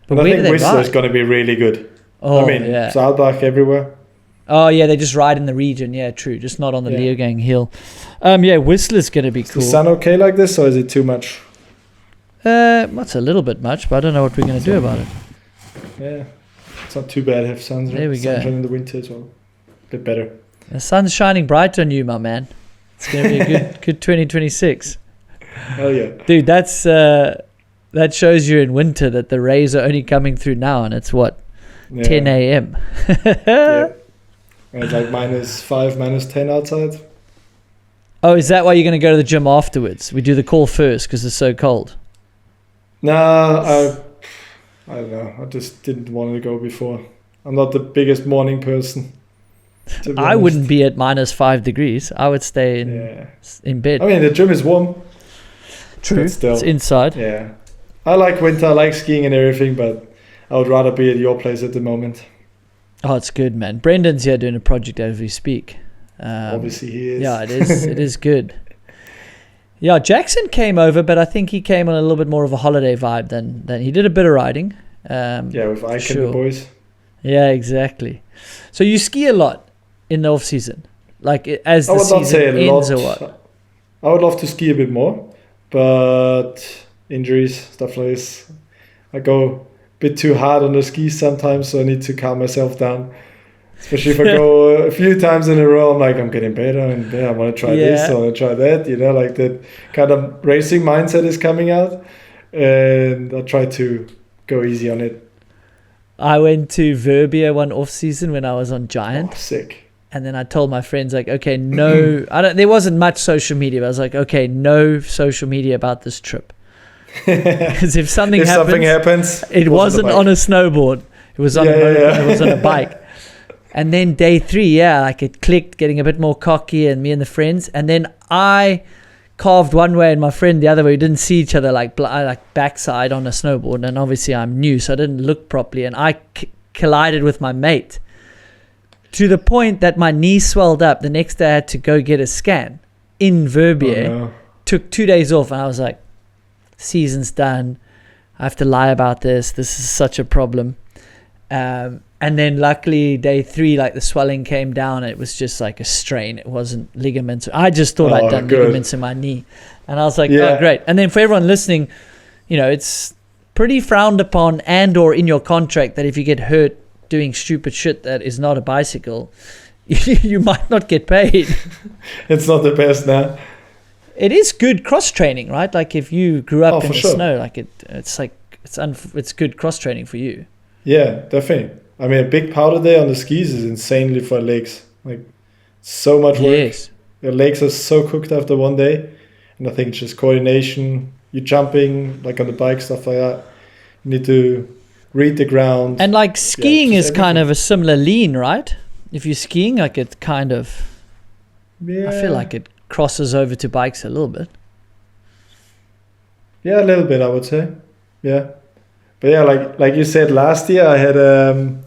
But I think Whistler is going to be really good.
Oh,
I mean, Saalbach everywhere.
Oh, yeah, they just ride in the region. Yeah, true. Just not on the Leogang hill. Whistler's going to be cool.
Is the sun okay like this, or is it too much?
It's a little bit much, but I don't know what we're going to do about it.
Yeah, it's not too bad. Have sunshine in the winter as well. A bit better.
The sun's shining bright on you, my man. It's going to be a good 2026.
Oh yeah,
dude. That shows you in winter that the rays are only coming through now, and it's 10 a.m.
Yeah, and it's like -5, -10 outside.
Oh, is that why you're going to go to the gym afterwards? We do the call first because it's so cold.
Nah, I don't know. I just didn't want to go before. I'm not the biggest morning person.
I wouldn't be at -5 degrees. I would stay in bed.
I mean, the gym is warm.
True. Still, it's inside.
Yeah. I like winter. I like skiing and everything, but I would rather be at your place at the moment.
Oh, it's good, man. Brendan's here doing a project as we speak.
Obviously, he is.
Yeah, it is. It is good. Yeah, Jackson came over, but I think he came on a little bit more of a holiday vibe than he did a bit of riding.
With Ike and the boys.
Yeah, exactly. So you ski a lot in the off season, like as the season ends, or what?
I would love to ski a bit more, but injuries, stuff like this. I go a bit too hard on the skis sometimes, so I need to calm myself down. Especially if I go a few times in a row, I'm like, I'm getting better and I want to try this, I want to try that. You know, like that kind of racing mindset is coming out, and I try to go easy on it.
I went to Verbia one off season when I was on Giant.
Oh, sick.
And then I told my friends, like, okay, no, there wasn't much social media, but I was like, okay, no social media about this trip. Because if something happens, it wasn't on a snowboard. It was on it was on a bike. And then day 3, like it clicked, getting a bit more cocky, and me and the friends. And then I carved one way and my friend the other way. We didn't see each other like backside on a snowboard. And obviously I'm new, so I didn't look properly. And I collided with my mate to the point that my knee swelled up. The next day I had to go get a scan in Verbier. Oh, no. Took 2 days off, and I was like, season's done. I have to lie about this. This is such a problem. And then luckily day 3, like the swelling came down. It was just like a strain. It wasn't ligaments. I just thought I'd done ligaments in my knee. And I was like, oh, great. And then for everyone listening, you know, it's pretty frowned upon and or in your contract that if you get hurt doing stupid shit that is not a bicycle, you might not get paid.
It's not the best now.
It is good cross training, right? Like if you grew up in the snow, like it's good cross training for you.
Yeah, definitely. I mean, a big powder day on the skis is insanely for legs. Like, so much work.
Yes.
Your legs are so cooked after one day. And I think it's just coordination. You jumping, like on the bike, stuff like that. You need to read the ground.
And like skiing
just
is kind
everything.
of a similar lean, right? If you're skiing, like it kind of,
Yeah.
I feel like it crosses over to bikes a little bit.
Yeah, a little bit, I would say. Yeah. But yeah, like you said, last year I had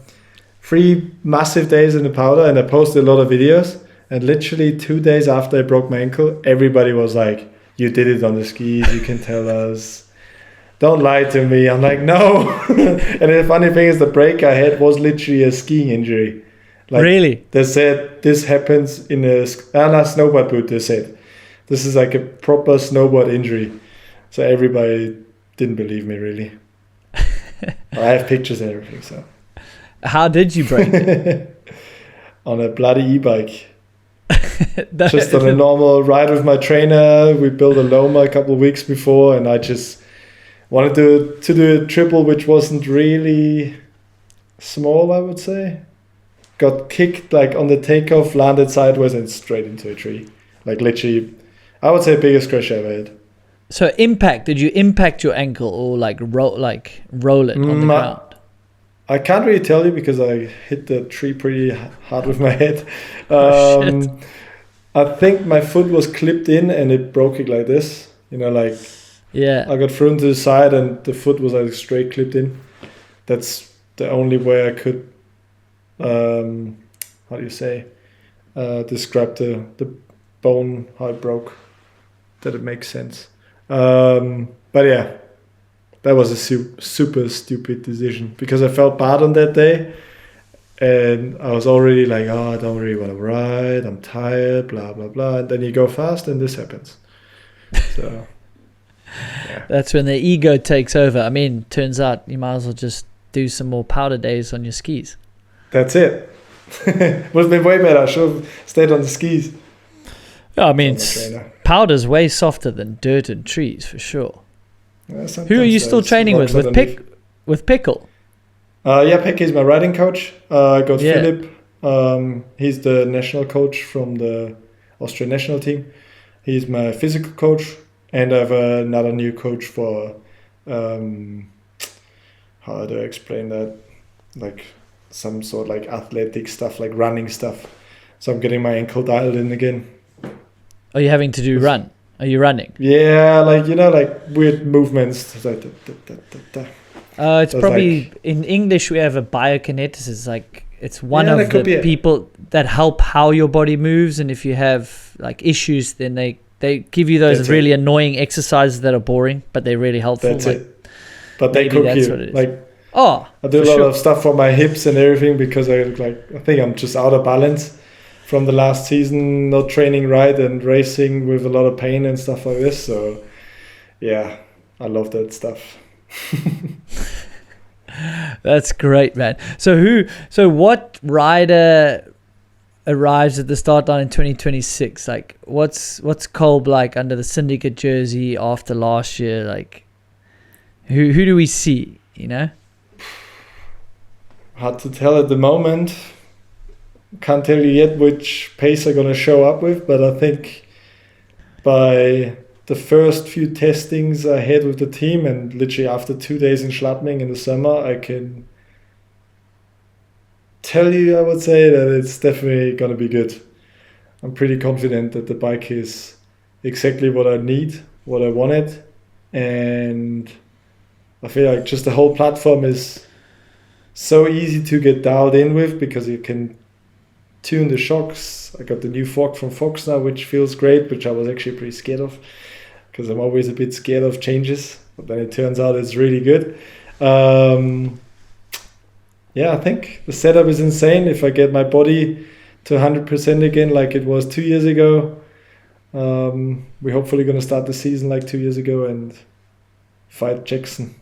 3 massive days in the powder and I posted a lot of videos. And literally 2 days after I broke my ankle, everybody was like, you did it on the skis, you can tell us. Don't lie to me. I'm like, no. And the funny thing is the break I had was literally a skiing injury. Like,
Really?
they said this happens in a snowboard boot, they said. This is like a proper snowboard injury. So everybody didn't believe me, really. I have pictures and everything, so.
How did you break it?
On a bloody e-bike. Just on a normal ride with my trainer. We built a Loma a couple of weeks before, and I just wanted to do a triple, which wasn't really small, I would say. Got kicked like on the takeoff, landed sideways, and straight into a tree. Like literally, I would say biggest crash I ever had.
So impact, did you impact your ankle or like roll it on the ground?
I can't really tell you because I hit the tree pretty hard with my head.
Shit.
I think my foot was clipped in and it broke it like this. You know, like
Yeah.
I got thrown to the side and the foot was like straight clipped in. That's the only way I could, how do you say, describe the bone, how it broke, that it makes sense. But yeah, that was a super stupid decision because I felt bad on that day and I was already like, oh, I don't really want to ride, I'm tired, blah blah blah, and then you go fast and this happens. So yeah.
That's when the ego takes over. I mean, turns out you might as well just do some more powder days on your skis.
That's it. Would have been way better. I should have stayed on the skis.
I mean, powder's way softer than dirt and trees for sure. Who are you still training with? With Pickle?
Yeah, Pick is my riding coach. I got
Yeah.
Philip. He's the national coach from the Austrian national team. He's my physical coach. And I have another new coach for, how do I explain that? Like some sort of like athletic stuff, like running stuff. So I'm getting my ankle dialed in again.
Are you having to do run? Are you running?
Yeah, like, you know, like weird movements. Like,
It's
So
probably,
like,
in English we have a biokineticist. Like it's one
Yeah,
of
that could
the
be
people that help how your body moves. And if you have like issues, then they give you those
That's
really
it.
annoying exercises that are boring, but they're really helpful.
that's
like,
it. But they
maybe
cook
that's
you.
what it is.
Like,
Oh,
I do a
for
lot
sure.
of stuff for my hips and everything because I think I'm just out of balance from the last season, not training right and racing with a lot of pain and stuff like this. So yeah, I love that stuff.
That's great, man. So what rider arrives at the start line in 2026? Like what's Kolb like under the Syndicate jersey after last year? Like who do we see, you know?
Hard to tell at the moment. Can't tell you yet which pace I'm going to show up with, but I think by the first few testings I had with the team and literally after 2 days in Schladming in the summer, I can tell you, I would say, that it's definitely going to be good. I'm pretty confident that the bike is exactly what I need, what I wanted, and I feel like just the whole platform is so easy to get dialed in with because you can tune the shocks. I got the new fork from Fox now, which feels great, which I was actually pretty scared of because I'm always a bit scared of changes, but then it turns out it's really good. Yeah, I think the setup is insane. If I get my body to 100% again like it was 2 years ago, we're hopefully going to start the season like 2 years ago and fight Jackson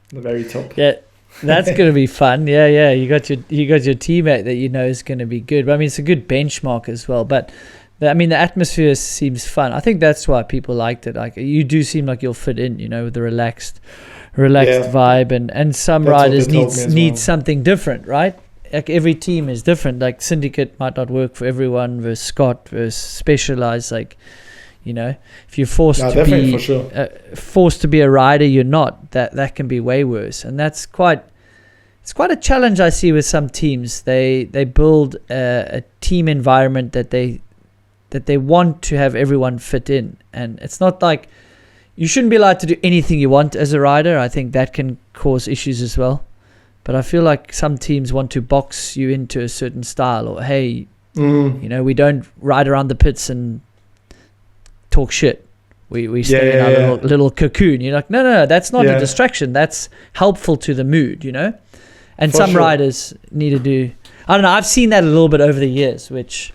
at the very top.
Yeah, that's gonna be fun. Yeah. You got your teammate that you know is gonna be good. But I mean, it's a good benchmark as well. But the atmosphere seems fun. I think that's why people liked it. Like you do seem like you'll fit in, you know, with the relaxed relaxed vibe, and some
That's what
riders
they told me as
need
well.
something different, right? Like every team is different. Like Syndicate might not work for everyone versus Scott versus Specialized. Like, you know, if you're forced
definitely, for sure.
forced to be a rider, you're not. That can be way worse, and it's quite a challenge I see with some teams. They build a team environment that they want to have everyone fit in, and it's not like you shouldn't be allowed to do anything you want as a rider. I think that can cause issues as well. But I feel like some teams want to box you into a certain style, or hey, you know, we don't ride around the pits and talk shit. We stay in our little cocoon. You're like, no, that's not a distraction. That's helpful to the mood, you know. And some riders need to do. I don't know. I've seen that a little bit over the years, which,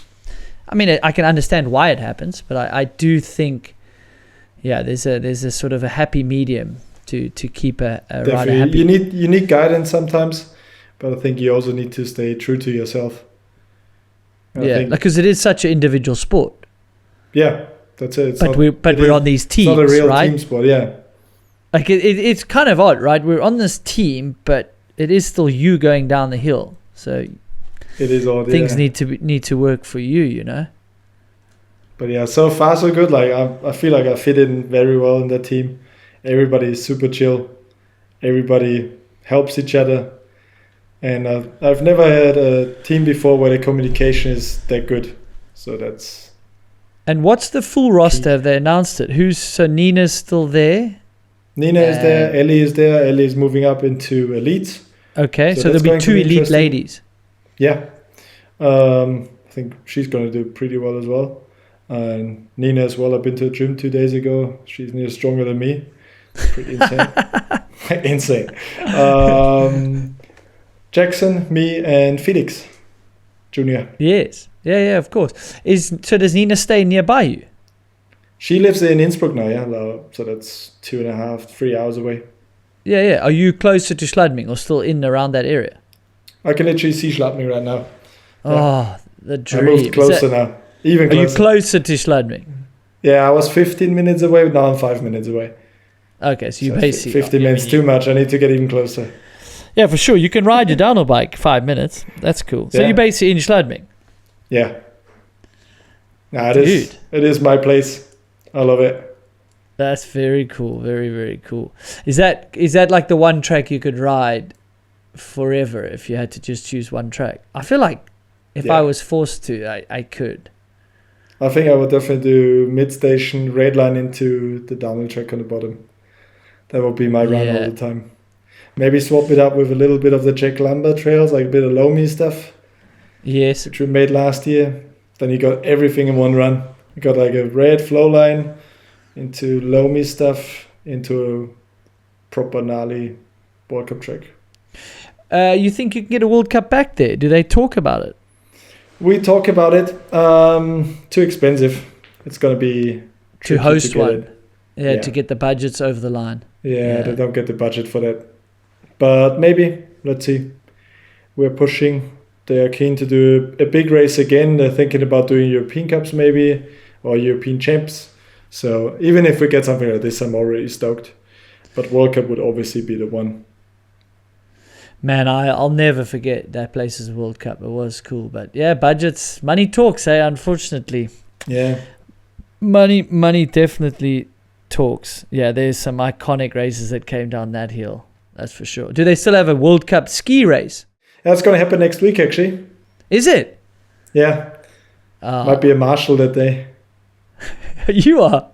I mean, I can understand why it happens, but I do think, there's a sort of a happy medium to keep a rider happy.
You need guidance sometimes, but I think you also need to stay true to yourself.
Because it is such an individual sport.
Yeah, that's it.
We're on these teams,
it's not a real
right?
team sport, yeah.
Like it's kind of odd, right? We're on this team, but it is still you going down the hill. So
it is odd.
Things need to work for you, you know.
But yeah, so far so good. Like I feel like I fit in very well in that team. Everybody is super chill. Everybody helps each other. And I've never had a team before where the communication is that good. So that's...
And what's the full roster? Have they announced it? So Nina's still there?
Nina is there. Ellie is there. Ellie is moving up into Elite.
Okay, so there'll be 2 elite ladies.
Yeah. I think she's going to do pretty well as well. And Nina as well. I've been to the gym 2 days ago. She's near stronger than me. Pretty insane. Insane. Jackson, me, and Felix Jr.
Yes. Yeah, of course. So does Nina stay nearby you?
She lives in Innsbruck now, yeah. So that's 2.5, 3 hours away.
Yeah. Are you closer to Schladming or still in around that area?
I can literally see Schladming right now.
Oh, the dream.
I moved closer now. Even closer.
Are you closer to Schladming?
Yeah, I was 15 minutes away, but now I'm 5 minutes away.
Okay, so you basically...
15 minutes too much. I need to get even closer.
Yeah, for sure. You can ride your downhill bike 5 minutes. That's cool. So you're basically in Schladming?
Yeah. Nah, it is my place. I love it.
That's very cool. Very, very cool. Is that like the one track you could ride forever if you had to just choose one track? I feel like if I was forced to, I could.
I think I would definitely do mid-station, red line into the downhill track on the bottom. That would be my run all the time. Maybe swap it up with a little bit of the Jack Lambert trails, like a bit of Lomi stuff.
Yes.
Which we made last year. Then you got everything in one run. You got like a red flow line into Lomi stuff, into a proper gnarly World Cup track.
You think you can get a World Cup back there? Do they talk about it?
We talk about it. Too expensive. It's going to be...
To host one. Yeah, to get the budgets over the line.
Yeah, they don't get the budget for that. But maybe, let's see. We're pushing. They are keen to do a big race again. They're thinking about doing European Cups maybe, or European Champs. So even if we get something like this, I'm already stoked. But World Cup would obviously be the one.
Man, I'll never forget that place's World Cup. It was cool. But yeah, budgets, money talks, unfortunately.
Yeah.
Money definitely talks. Yeah, there's some iconic races that came down that hill. That's for sure. Do they still have a World Cup ski race?
That's going to happen next week, actually.
Is it?
Yeah. Might be a marshal that day.
You are?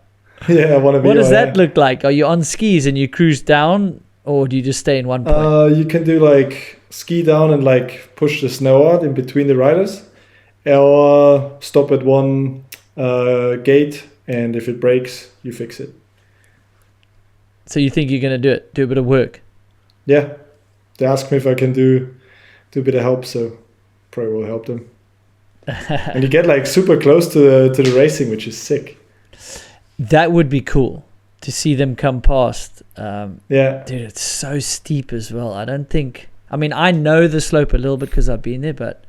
Yeah, I want to be.
What does that look like? Are you on skis and you cruise down, or do you just stay in one point?
You can do like ski down and like push the snow out in between the riders, or stop at one gate, and if it breaks, you fix it.
So you think you're going to do it? Do a bit of work?
Yeah. They asked me if I can do a bit of help, so probably will help them. And you get like super close to the racing, which is sick.
That would be cool to see them come past.
Yeah.
Dude, it's so steep as well. I know the slope a little bit because I've been there, but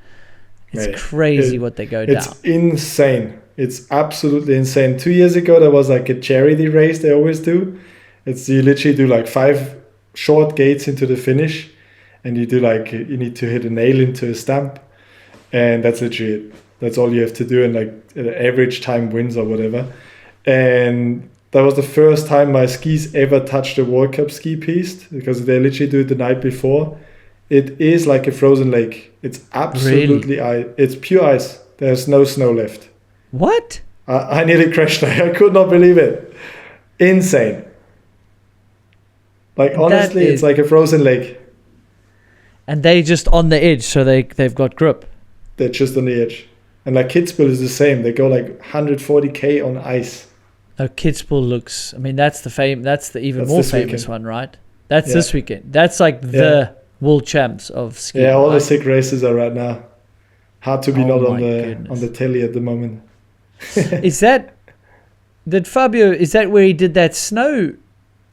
it's crazy what they go down.
It's insane. It's absolutely insane. 2 years ago, there was like a charity race they always do. You literally do like 5 short gates into the finish, and you do like you need to hit a nail into a stamp, and that's literally it. That's all you have to do, and like average time wins or whatever. And that was the first time my skis ever touched a World Cup ski piste, because they literally do it the night before. It is like a frozen lake. It's absolutely ice. It's pure ice. There's no snow left.
What?
I nearly crashed. I could not believe it. Insane. Like honestly, it's like a frozen lake.
And they just on the edge, so they've got grip.
They're just on the edge. And like Kitzbühel is the same. They go like 140k on ice.
Oh, Kitzbühel looks. I mean, that's the even more famous one, right? That's this weekend. That's like the world champs of skiing.
Yeah, all the sick races are right now. Hard to be not on the telly at the moment.
Is that where he did that snow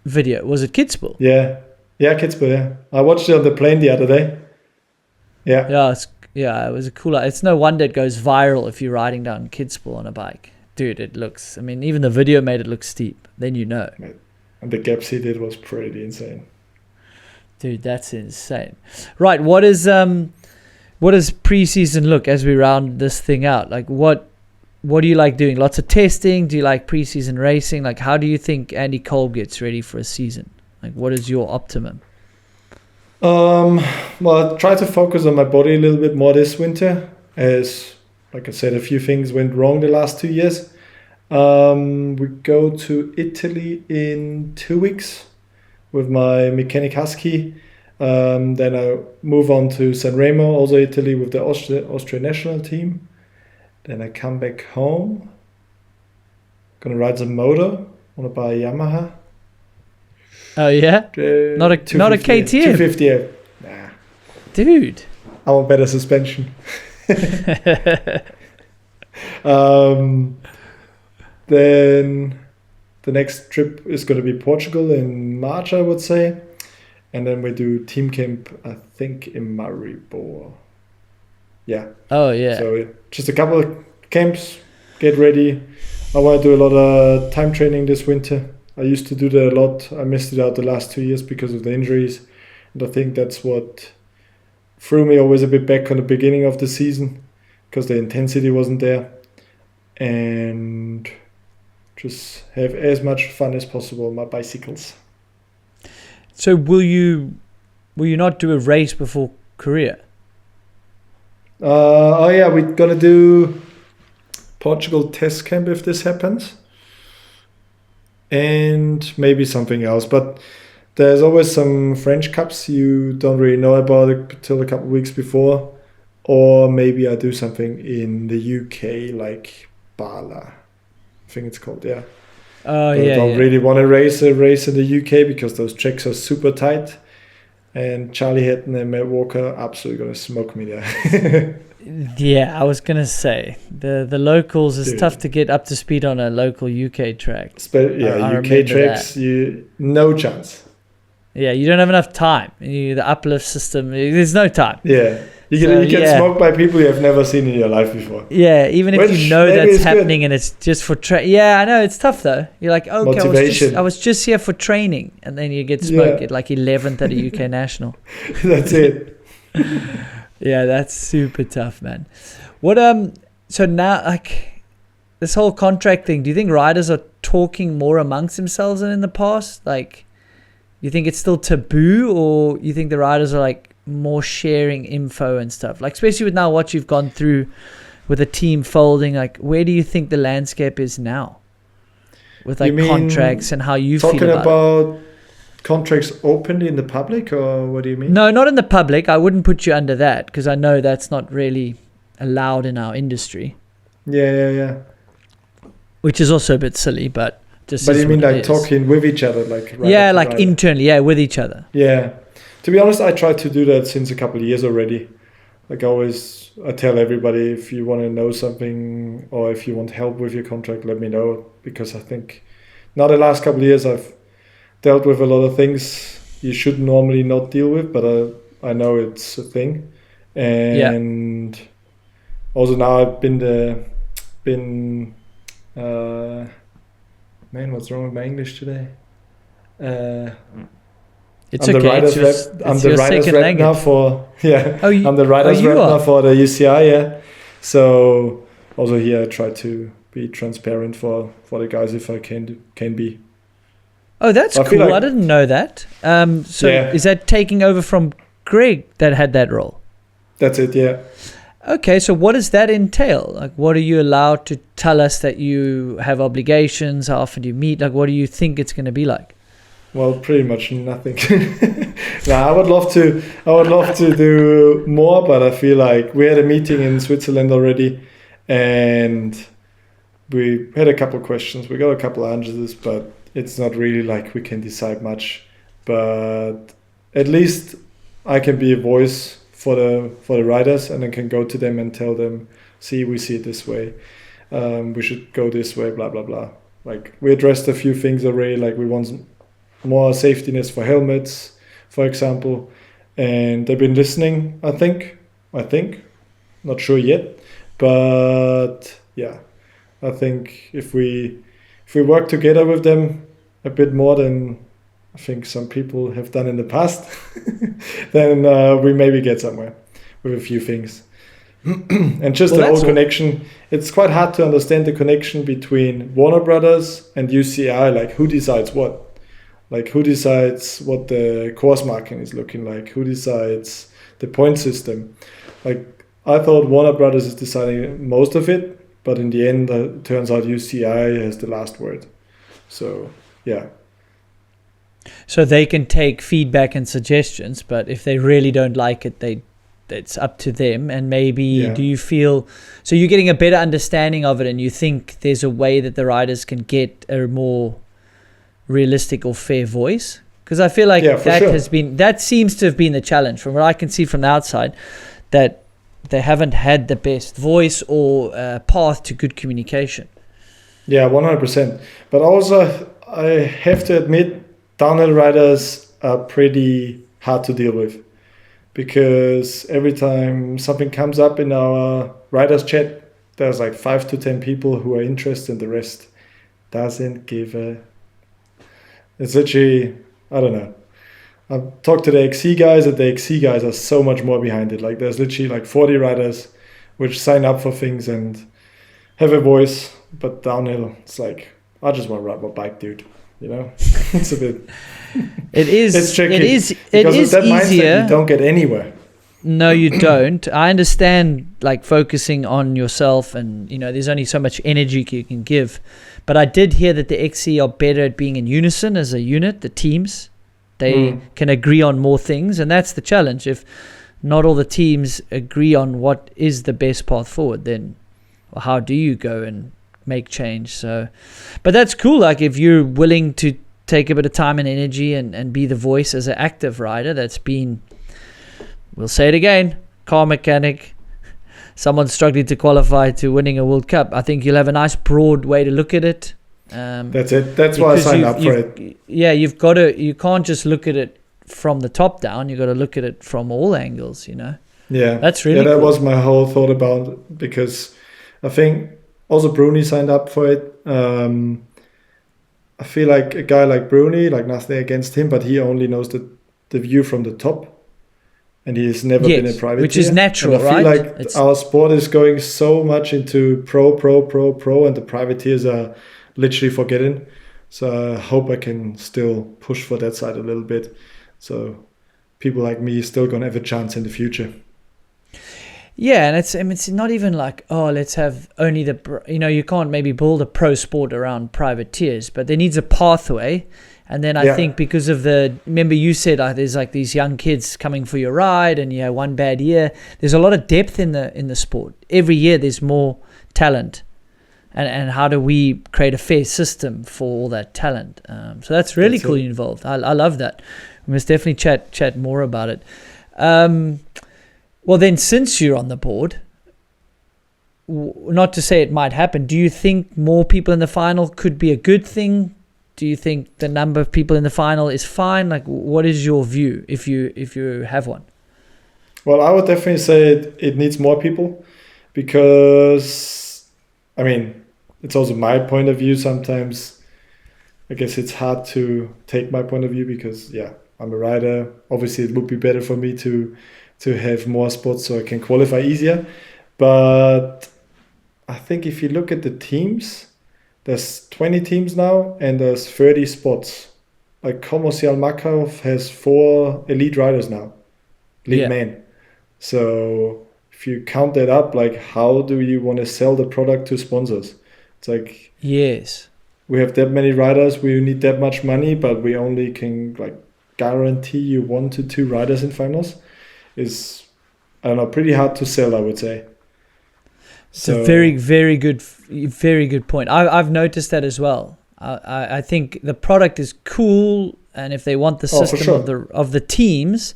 video? Was it Kitzbühel?
Yeah, Kitzbühel. Yeah, I watched it on the plane the other day. Yeah,
it was a cool. It's no wonder it goes viral if you're riding down Kitzbühel on a bike, dude. It looks. I mean, even the video made it look steep. Then you know.
And the gaps he did was pretty insane.
Dude, that's insane. Right, what does preseason look as we round this thing out? Like, what do you like doing? Lots of testing? Do you like preseason racing? Like, how do you think Andy Kolb gets ready for a season? Like, what is your optimum?
Well, I try to focus on my body a little bit more this winter, as, like I said, a few things went wrong the last 2 years. We go to Italy in 2 weeks with my mechanic husky. Then I move on to Sanremo, also Italy, with the Austrian national team. Then I come back home. Gonna ride some moto. Wanna buy a Yamaha.
Oh yeah, not a KTM.
250. Nah,
dude.
I want better suspension. Then the next trip is going to be Portugal in March, I would say. And then we do team camp, I think, in Maribor. Yeah.
Oh, yeah.
So just a couple of camps, get ready. I want to do a lot of time training this winter. I used to do that a lot. I missed it out the last 2 years because of the injuries. And I think that's what threw me always a bit back on the beginning of the season, because the intensity wasn't there. And just have as much fun as possible on my bicycles.
So will you not do a race before Korea?
We're gonna do Portugal test camp if this happens, and maybe something else. But there's always some French Cups you don't really know about it till a couple of weeks before, or maybe I do something in the UK like Bala. I think it's called, yeah.
Oh,
I don't really want to race a race in the UK because those tracks are super tight. And Charlie Hatton and Matt Walker are absolutely going to smoke me there.
Yeah, I was going to say. The locals is tough to get up to speed on a local UK track.
UK tracks, no chance.
Yeah, you don't have enough time. The uplift system, there's no time.
Yeah. You get smoked by people you have never seen in your life before.
Yeah, even if you know that's happening and it's just for yeah, I know, it's tough though. You're like, okay, I was just here for training, and then you get smoked at like 11th at a UK national.
That's it.
Yeah, that's super tough, man. What so now, like, this whole contract thing, do you think riders are talking more amongst themselves than in the past? Like, you think it's still taboo, or you think the riders are like more sharing info and stuff, like especially with now what you've gone through with the team folding? Like, where do you think the landscape is now with like contracts and how you feel about it?
Contracts openly in the public, or what do you mean?
No, not in the public. I wouldn't put you under that because I know that's not really allowed in our industry.
Yeah.
Which is also a bit silly, but just.
But you mean like talking with each other, like
internally, with each other.
Yeah. To be honest, I tried to do that since a couple of years already. Like I tell everybody, if you want to know something or if you want help with your contract, let me know. Because I think now the last couple of years I've dealt with a lot of things you should normally not deal with, but I know it's a thing. And also now I've man, what's wrong with my English today?
It's
I'm the
okay.
writer's rep. I'm
It's
the
your
writer's
second
rep
language.
now for I'm the
Oh,
writer's
you
rep now
are.
for the UCI. Yeah. So also here I try to be transparent for the guys if I can be.
Oh, that's
I feel
cool.
like-
I didn't know that. So
Yeah.
is that taking over from Greg that had that role?
That's it. Yeah.
Okay, so what does that entail? Like, what are you allowed to tell us that you have obligations? How often do you meet? Like, what do you think it's going to be like?
Well, pretty much nothing. I would love to. I would love to do more, but I feel like we had a meeting in Switzerland already, and we had a couple of questions. We got a couple of answers, but it's not really like we can decide much. But at least I can be a voice for the riders, and I can go to them and tell them, "See, we see it this way. We should go this way." Blah blah blah. Like we addressed a few things already. Like we want more safetiness for helmets, for example, and they've been listening. I think, not sure yet, but yeah, I think if we work together with them a bit more than I think some people have done in the past, then we maybe get somewhere with a few things. And just the whole connection, it's quite hard to understand the connection between Warner Brothers and UCI, like who decides what? Like who decides what the course marking is looking like? Who decides the point system? Like I thought Warner Brothers is deciding most of it, but in the end it turns out UCI has the last word. So yeah.
So they can take feedback and suggestions, but if they really don't like it, it's up to them. And maybe do you feel so you're getting a better understanding of it, and you think there's a way that the riders can get a more realistic or fair voice? Because I feel like that seems to have been the challenge from what I can see from the outside, that they haven't had the best voice or path to good communication.
Yeah, 100%. But also I have to admit, downhill riders are pretty hard to deal with, because every time something comes up in our riders chat, there's like 5 to 10 people who are interested, and the rest doesn't give a. It's literally, I don't know. I've talked to the XC guys, and the XC guys are so much more behind it. Like there's literally like 40 riders which sign up for things and have a voice, but downhill, it's like, I just want to ride my bike, dude. You know, it's a bit.
It is.
It's tricky.
It is
with that
easier.
Mindset, you don't get anywhere.
No, you don't. I understand, like focusing on yourself, and there's only so much energy you can give. But I did hear that the XC are better at being in unison as a unit. The teams, they can agree on more things, and that's the challenge. If not all the teams agree on what is the best path forward, then how do you go and make change? So, but that's cool. Like if you're willing to take a bit of time and energy and be the voice as an active rider that's been, we'll say it again, car mechanic, someone struggling to qualify to winning a World Cup, I think you'll have a nice broad way to look at it.
That's it. That's why I signed up for it.
Yeah, you can't just look at it from the top down. You've got to look at it from all angles,
Yeah.
That's really
that
cool.
was my whole thought about it, because I think also Bruni signed up for it. I feel like a guy like Bruni, like nothing against him, but he only knows the view from the top. And he's never been a privateer.
Which is natural,
and I feel like our sport is going so much into pro, and the privateers are literally forgetting. So I hope I can still push for that side a little bit. So people like me still going to have a chance in the future.
Yeah, and it's not even like, let's have only you can't maybe build a pro sport around privateers, but there needs a pathway. And then I think because of remember you said there's like these young kids coming for your ride, and you have one bad year. There's a lot of depth in the sport. Every year there's more talent, and how do we create a fair system for all that talent? So that's really cool. You're involved. I love that. We must definitely chat more about it. Well, then, since you're on the board, not to say it might happen, do you think more people in the final could be a good thing? Do you think the number of people in the final is fine? Like, what is your view if you have one?
Well, I would definitely say it needs more people, because, I mean, it's also my point of view. Sometimes I guess it's hard to take my point of view because, I'm a rider. Obviously, it would be better for me to have more spots so I can qualify easier. But I think if you look at the teams, there's 20 teams now and there's 30 spots. Like Kommercial Makov has 4 elite riders now, elite men. So if you count that up, like how do you want to sell the product to sponsors? It's like,
yes,
we have that many riders, we need that much money, but we only can like guarantee you 1 to 2 riders in finals. Is, I don't know, pretty hard to sell, I would say.
It's a very, very good point. I've noticed that as well. I think the product is cool, and if they want the system of the teams,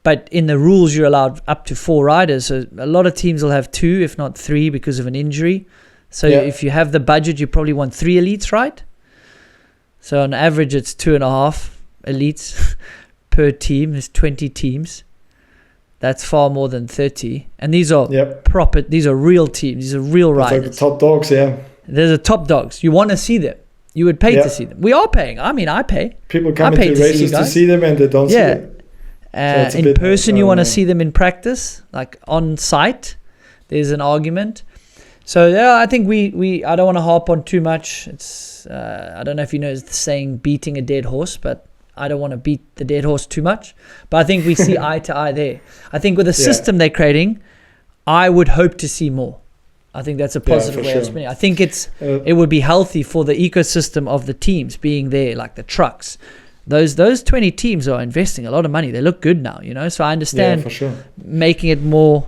but in the rules you're allowed up to 4 riders. So a lot of teams will have 2, if not 3, because of an injury. So if you have the budget, you probably want 3 elites, right? So on average, it's 2.5 elites per team. There's 20 teams. That's far more than 30. And these are proper, these are real teams. These are real riders.
Like the top dogs,
There's the top dogs. You want to see them. You would pay to see them. We are paying. I mean, I pay.
People come into races to see them and they don't see them. So
in person, you want to see them in practice, like on site. There's an argument. So I think I don't want to harp on too much. It's I don't know if you know the saying beating a dead horse, but I don't want to beat the dead horse too much. But I think we see eye to eye there. I think with the system they're creating, I would hope to see more. I think that's a positive way of spinning. I think it would be healthy for the ecosystem of the teams being there, like the trucks. Those 20 teams are investing a lot of money. They look good now, So I understand making it a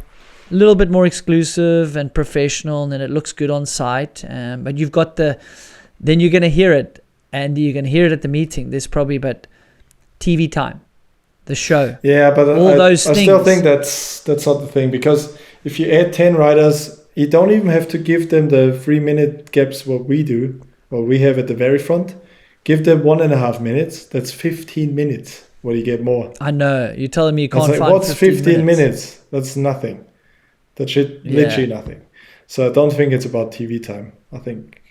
little bit more exclusive and professional, and then it looks good on site. But you've got then you're going to hear it, and you're going to hear it at the meeting. There's probably about TV time, the show.
Yeah, but
I
still think that's not the thing, because if you add 10 riders, you don't even have to give them the 3-minute gaps what we have at the very front. Give them 1.5 minutes. That's 15 minutes. What do you get more?
I know. You're telling me you can't find
what's 15 minutes? That's nothing. That's literally nothing. So I don't think it's about TV time. I think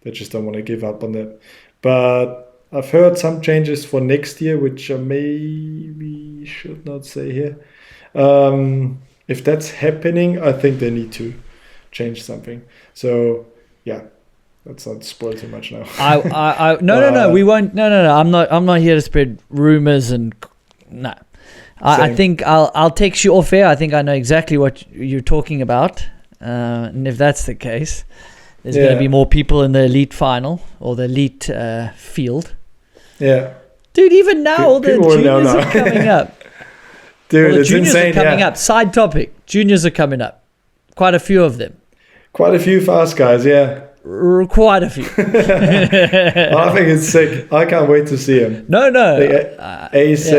they just don't want to give up on that. But I've heard some changes for next year, which I maybe should not say here. If that's happening, I think they need to change something. So let's not spoil too much now.
No, we won't. No. I'm not here to spread rumors and no. I think I'll text you off air. I think I know exactly what you're talking about. And if that's the case, there's going to be more people in the elite final or the elite field.
Yeah.
Dude, even now all the juniors are coming up.
Dude, it's insane.
Juniors are coming up. Side topic. Juniors are coming up. Quite a few of them.
Quite a few fast guys, yeah.
Quite a few.
I think it's sick. I can't wait to see him.
No.
Ace,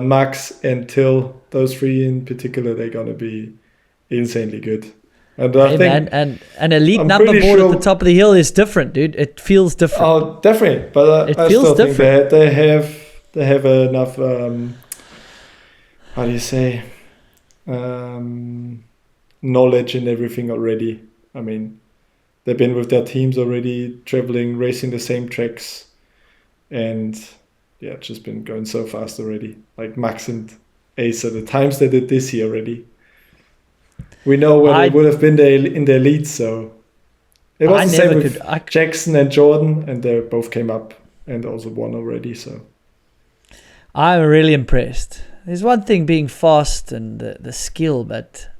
Max, and Till, those 3 in particular, they're going to be insanely good. And I think,
and an elite number board at the top of the hill is different, dude. It feels different.
Oh, definitely. But I still think they have enough. How do you say? Knowledge and everything already. I mean, they've been with their teams already, traveling, racing the same tracks, and it's just been going so fast already. Like Max and Ace at the times they did this year already. We know where they would have been in the elite, so it was the same with Jackson and Jordan, and they both came up and also won already. So
I'm really impressed. There's one thing being fast and the skill, but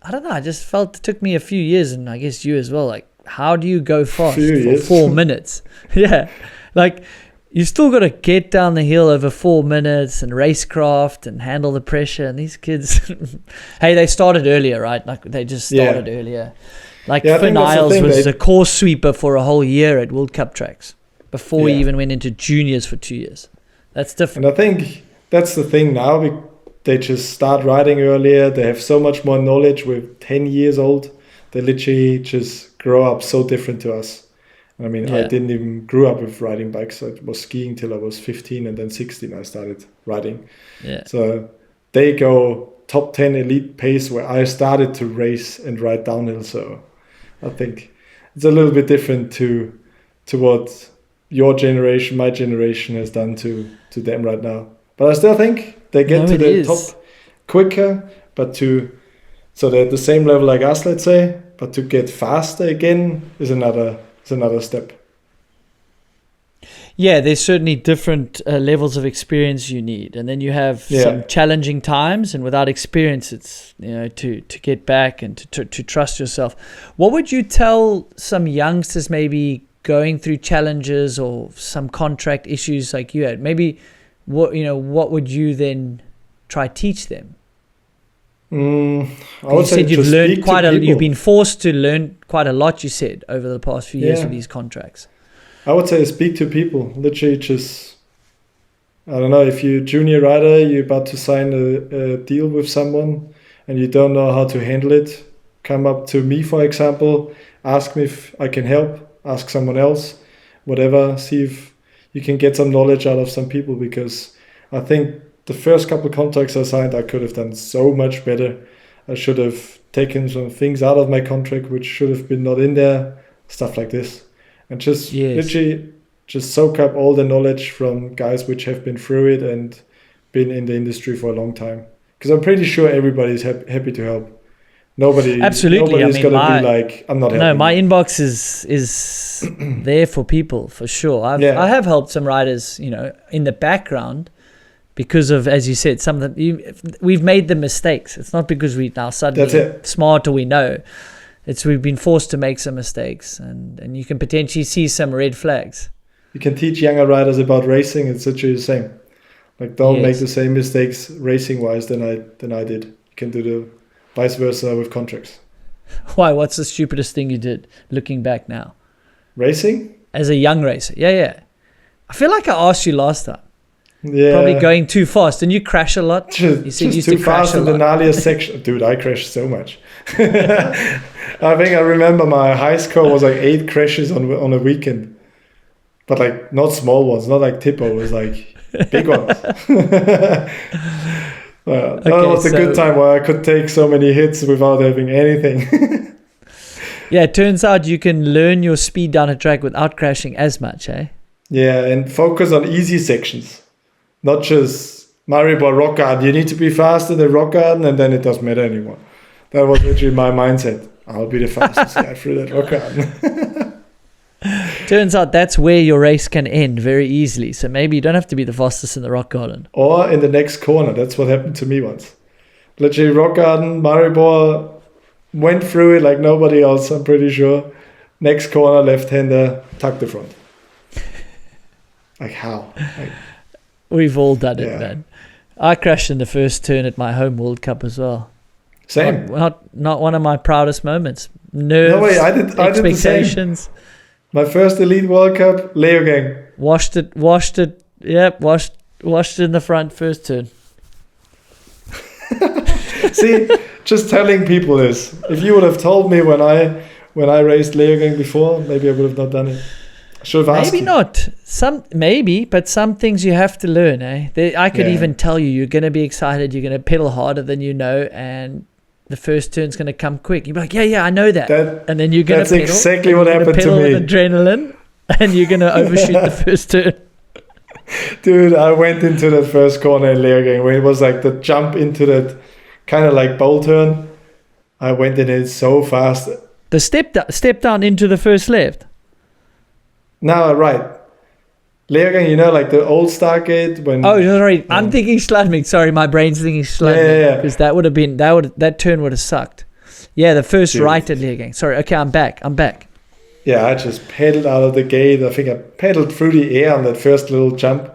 I don't know. I just felt it took me a few years, and I guess you as well. Like, how do you go fast for 4 minutes? Yeah, like you still got to get down the hill over 4 minutes and racecraft and handle the pressure. And these kids, hey, they started earlier, right? Like they just started earlier. Like Finn Isles was a course sweeper for a whole year at World Cup tracks before he even went into juniors for 2 years. That's different.
And I think that's the thing now. They just start riding earlier. They have so much more knowledge. We're 10 years old. They literally just grow up so different to us. I mean, I didn't even grew up with riding bikes. I was skiing till I was 15, and then 16 I started riding. Yeah. So they go top 10 elite pace where I started to race and ride downhill. So I think it's a little bit different to what your generation, my generation has done to them right now. But I still think they get to the top quicker, so they're at the same level like us, let's say, but to get faster again is another step.
Yeah, there's certainly different levels of experience you need, and then you have some challenging times, and without experience, it's to get back and to trust yourself. What would you tell some youngsters maybe going through challenges or some contract issues like you had? Maybe what would you then try teach them?
I would say
you've learned you've been forced to learn quite a lot, you said, over the past few years with these contracts.
I would say speak to people. Literally just, I don't know, if you're a junior rider, you're about to sign a deal with someone and you don't know how to handle it, come up to me, for example, ask me if I can help, ask someone else, whatever, see if you can get some knowledge out of some people, because I think the first couple of contracts I signed, I could have done so much better. I should have taken some things out of my contract which should have been not in there, stuff like this. And just literally just soak up all the knowledge from guys which have been through it and been in the industry for a long time. Because I'm pretty sure everybody's happy to help. Nobody's going to be like, I'm not helping.
No, my inbox is there for people, for sure. I have helped some riders, in the background because of, as you said, we've made the mistakes. It's not because we now suddenly smart or we know. We've been forced to make some mistakes, and you can potentially see some red flags.
You can teach younger riders about racing. It's literally the same. Like, don't make the same mistakes racing-wise than I did. You can do the vice versa with contracts.
Why? What's the stupidest thing you did, looking back now?
Racing?
As a young racer. Yeah. I feel like I asked you last time.
Yeah.
Probably going too fast. And you crash a lot.
You said you used to crash fast in the gnarliest section. Dude, I crashed so much. I think I remember my high score was like 8 crashes on a weekend. But like not small ones, not like Tipo. It was like big ones. That was a good time where I could take so many hits without having anything.
Yeah, it turns out you can learn your speed down a track without crashing as much, eh?
Yeah, and focus on easy sections. Not just Maribor Rock Garden. You need to be faster than Rock Garden, and then it doesn't matter anymore. That was literally my mindset. I'll be the fastest guy through that Rock Garden.
Turns out that's where your race can end very easily. So maybe you don't have to be the fastest in the Rock Garden.
Or in the next corner. That's what happened to me once. Literally Rock Garden, Maribor went through it like nobody else, I'm pretty sure. Next corner, left-hander, tuck the front. Like how?
We've all done it, man. I crashed in the first turn at my home World Cup as well.
Same.
Not one of my proudest moments. Nerves, expectations.
My first Elite World Cup, Leo Gang.
Washed it. Yep, washed it in the front first turn.
See, just telling people this. If you would have told me when I raced Leo Gang before, maybe I would have not done it. I should have asked.
Maybe not. But some things you have to learn, eh? I could even tell you're going to be excited, you're going to pedal harder than you know, and the first turn's going to come quick. You'll be like, yeah, I know that. And then you're going to pedal.
That's exactly what happened to me.
With adrenaline, and you're going to overshoot the first turn.
Dude, I went into that first corner in Lehrgang where it was like the jump into that kind of like bowl turn. I went in it so fast.
The step down into the first left.
No, right. Lehrgang, like the old Stargate when.
Oh, sorry. I'm thinking Schladming. Sorry, my brain's thinking Schladming. Because that would have been that turn would have sucked. Yeah, the first right at Lehrgang. Sorry. Okay, I'm back.
Yeah, I just pedaled out of the gate. I think I pedaled through the air on that first little jump.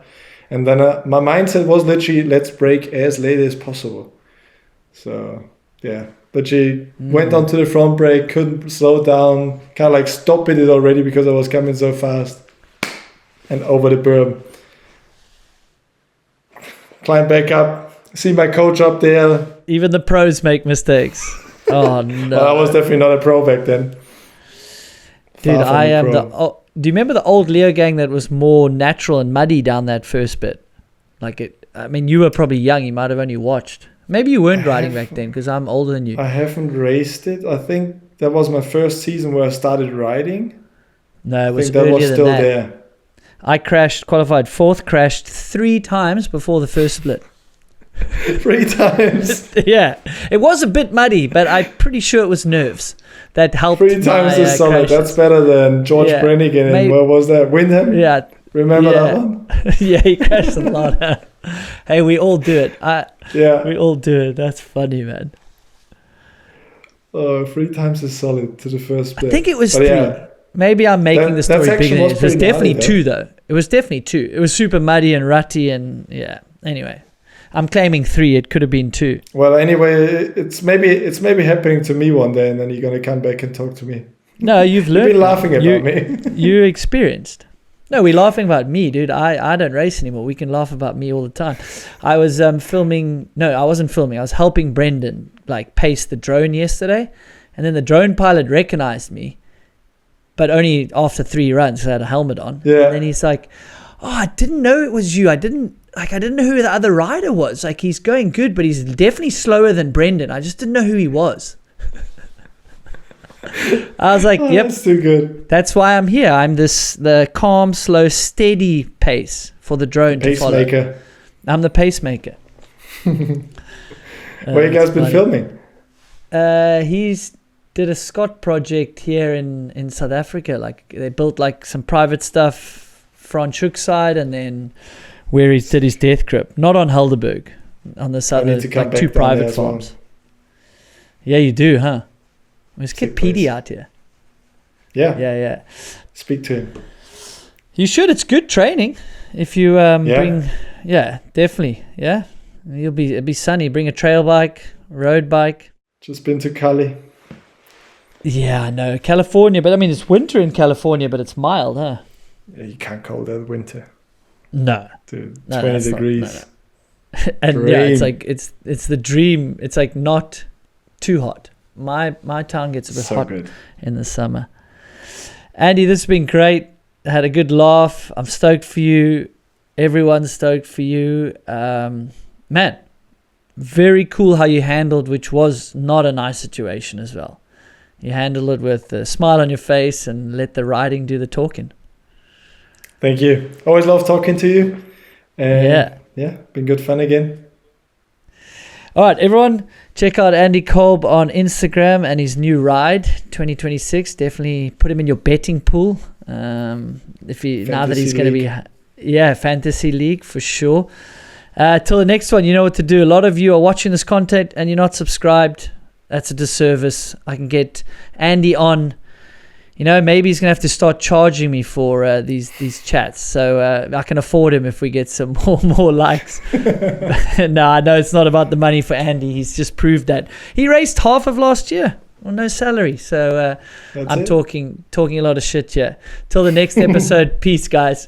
And then my mindset was literally, let's brake as late as possible. So, yeah. Literally went onto the front brake, couldn't slow down, kind of like stopping it already because I was coming so fast. And over the berm. Climb back up, see my coach up there.
Even the pros make mistakes. Oh, no.
Well, I was definitely not a pro back then.
Dude, I am do you remember the old Leo gang that was more natural and muddy down that first bit? You were probably young. You might have only watched. Maybe you weren't riding back then because I'm older than you.
I haven't raced it. I think that was my first season where I started riding.
No, it was
that was still there.
I qualified 4th, crashed 3 times before the first split.
3 times.
Yeah, it was a bit muddy, but I'm pretty sure it was nerves that helped.
3 times is solid.
crashes.
That's better than George Brennigan and where was that? Windham?
Yeah.
Remember that one?
Yeah, he crashed a lot. Hey, we all do it. We all do it. That's funny, man.
Oh, 3 times is solid to the first split.
I think it was 3. Yeah, maybe I'm making the story bigger. It was definitely 2, though. It was definitely 2. It was super muddy and rutty, and yeah. Anyway, I'm claiming 3. It could have been 2.
Well, anyway, it's maybe happening to me one day, and then you're gonna come back and talk to me.
No, you've learned.
You've been laughing about me.
You experienced. No, we're laughing about me, dude. I don't race anymore. We can laugh about me all the time. I was filming. No, I wasn't filming. I was helping Brendan pace the drone yesterday, and then the drone pilot recognized me, but only after 3 runs because I had a helmet on.
Yeah.
And then he's like, "Oh, I didn't know it was you. I didn't know who the other rider was. He's going good, but he's definitely slower than Brendan. I just didn't know who he was." I was like, "Yep,
that's too good.
That's why I'm here. I'm the calm, slow, steady pace for the drone to follow.
Pacemaker.
I'm the pacemaker."
Where you guys been filming?
He's did a Scott project here in South Africa. They built some private stuff, Franschhoek side, and then where he did his death grip. Not on Helderberg, on the side of 2 private farms. Well. Yeah, you do, huh? Let's get PD out here.
Yeah. Speak to him.
You should. It's good training. If you bring, definitely, yeah. It'll be sunny. Bring a trail bike, road bike.
Just been to Cali.
Yeah, I know. California, but I mean, it's winter in California, but it's mild, huh?
Yeah, you can't call that winter.
No.
Dude, 20 degrees.
No. And dream. Yeah, it's the dream. It's not too hot. My town gets a bit hot in the summer. Andy, this has been great. I had a good laugh. I'm stoked for you. Everyone's stoked for you. Man, very cool how you handled, which was not a nice situation as well. You handled it with a smile on your face and let the riding do the talking.
Thank you. Always love talking to you.
Yeah,
been good fun again.
All right, everyone, check out Andy Kolb on Instagram and his new ride, 2026. Definitely put him in your betting pool. Now that he's going to be, Fantasy League for sure. Till the next one, you know what to do. A lot of you are watching this content and you're not subscribed. That's a disservice. I can get Andy on. Maybe he's going to have to start charging me for these chats. So I can afford him if we get some more likes. No, I know it's not about the money for Andy. He's just proved that. He raced half of last year on no salary. So I'm talking a lot of shit here. Till the next episode. Peace, guys.